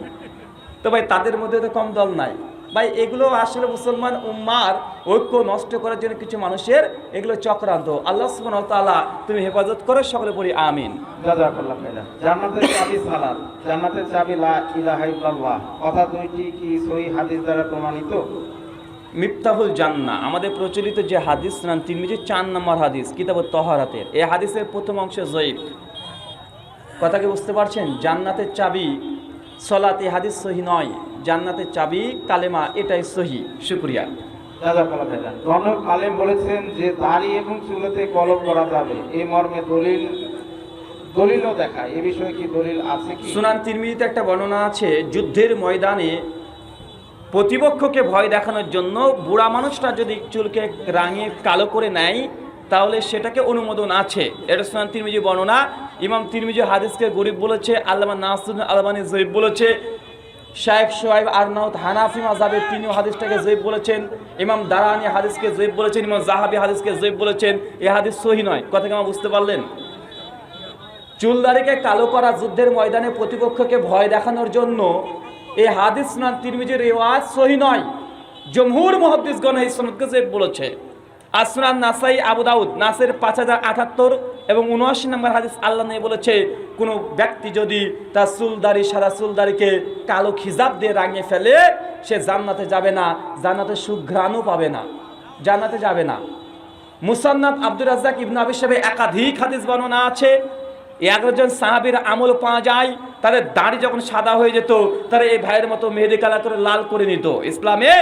তো ভাই তাদের মধ্যে তো কম দল নাই ভাই। এগুলো আসলে মুসলমান উম্মার ঐক্য নষ্ট করার জন্য কিছু মানুষের এগুলো চক্রান্ত। আল্লাহ সুবহানাহু ওয়া তাআলা তুমি হেফাজত করো, সকলে পড়ি আমিন। জাযাকাল্লাহ খাইরান। জান্নাতের চাবি সালাত, জান্নাতের চাবি লা ইলাহা ইল্লাল্লাহ, কথা দুইটি কি সহিহ হাদিস দ্বারা প্রমাণিত? মিফতাহুল জান্নাহ আমাদের প্রচলিত যে হাদিস, সুনান তিরমিজি 4 নম্বর হাদিস, কিতাবুত তাহারাতের। এই হাদিসের প্রথম অংশ যঈফ। কথা কি বুঝতে পারছেন? জান্নাতের চাবি সালাত, এই হাদিস সহিহ নয়। জান্নাতের চাবি কালেমা, এটাই সহিহ। শুকরিয়া। জাযাকাল্লাহ খাইরান। গণক আলেম বলেছেন যে দাড়ি এবং চুলেতে কলম করা যাবে, এই মর্মে দলিলও দেখায়, এ বিষয়ে কি দলিল আছে কি? সুনান তিরমিজিতে একটা বর্ণনা আছে, যুদ্ধের ময়দানে প্রতিপক্ষকে ভয় দেখানোর জন্য বুড়া মানুষটা যদি চুলকে রাঙিয়ে কালো করে নেয়, তাহলে সেটাকে অনুমোদন আছে। এটা সুনান তিরমিজি বর্ণনা। ইমাম তিরমিজি হাদিসকে গরিব বলেছে, আল্লামা নাসিরুদ্দিন আলবানী যঈফ বলেছে, শাইখ শুআইব আরনাউত হানাফি মাযহাবের তিনিও হাদিসটাকে যঈফ বলেছেন, ইমাম দারানি হাদিসকে যঈফ বলেছেন, ইমাম যাহাবি হাদিসকে যঈফ বলেছেন। এই হাদিস সহিহ নয়। কথা কি আমার বুঝতে পারলেন? চুলদাড়িকে কালো করা যুদ্ধের ময়দানে প্রতিপক্ষকে ভয় দেখানোর জন্য, এই হাদিস সুনান তিরমিজির রিওয়ায়াত সহিহ নয়। জমহুর মুহাদ্দিসগণ এই সনদকে যঈফ বলেছে। আর সুনান নাসাই, আবু দাউদ, নাসের 5078 এবং 79 নম্বর হাদিস, আল্লাহ নবী বলেছে কোনো ব্যক্তি যদি তার চুলদাড়ি, সারা চুলদাড়িকে কালো খিজাব দিয়ে রাঙিয়ে ফেলে, সে জান্নাতে যাবে না, জান্নাতে সুঘ্রাণও পাবে না, জান্নাতে যাবে না। মুসান্নাদ আব্দুর রাজ্জাক ইবনে আবি শাইবা একাধিক হাদিস বর্ণনা আছে। 11 জন সাহাবীর আমল পাওয়া যায়, তাদের দাড়ি যখন সাদা হয়ে যেত, তারা এই ভাইয়ের মতো মেহেদি কালার করে লাল করে নিত। ইসলামে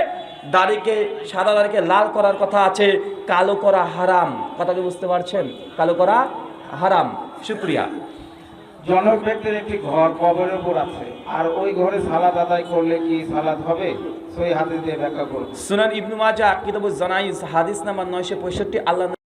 দাড়িকে, সাদা দাড়িকে লাল করার কথা আছে, কালো করা হারাম। কথাকে বুঝতে পারছেন? কালো করা হারাম। শুকরিয়া। জনক ব্যক্তির একটি ঘর কবরের উপর আছে, আর ওই ঘরে সালাত আদায় করলে কি সালাত হবে? সহি হাদিস দিয়ে ব্যাখ্যা করুন। সুনান ইবনু মাজাহ কিতাবুজ জানাইজ হাদিস নাম্বার 965 আল্লাহ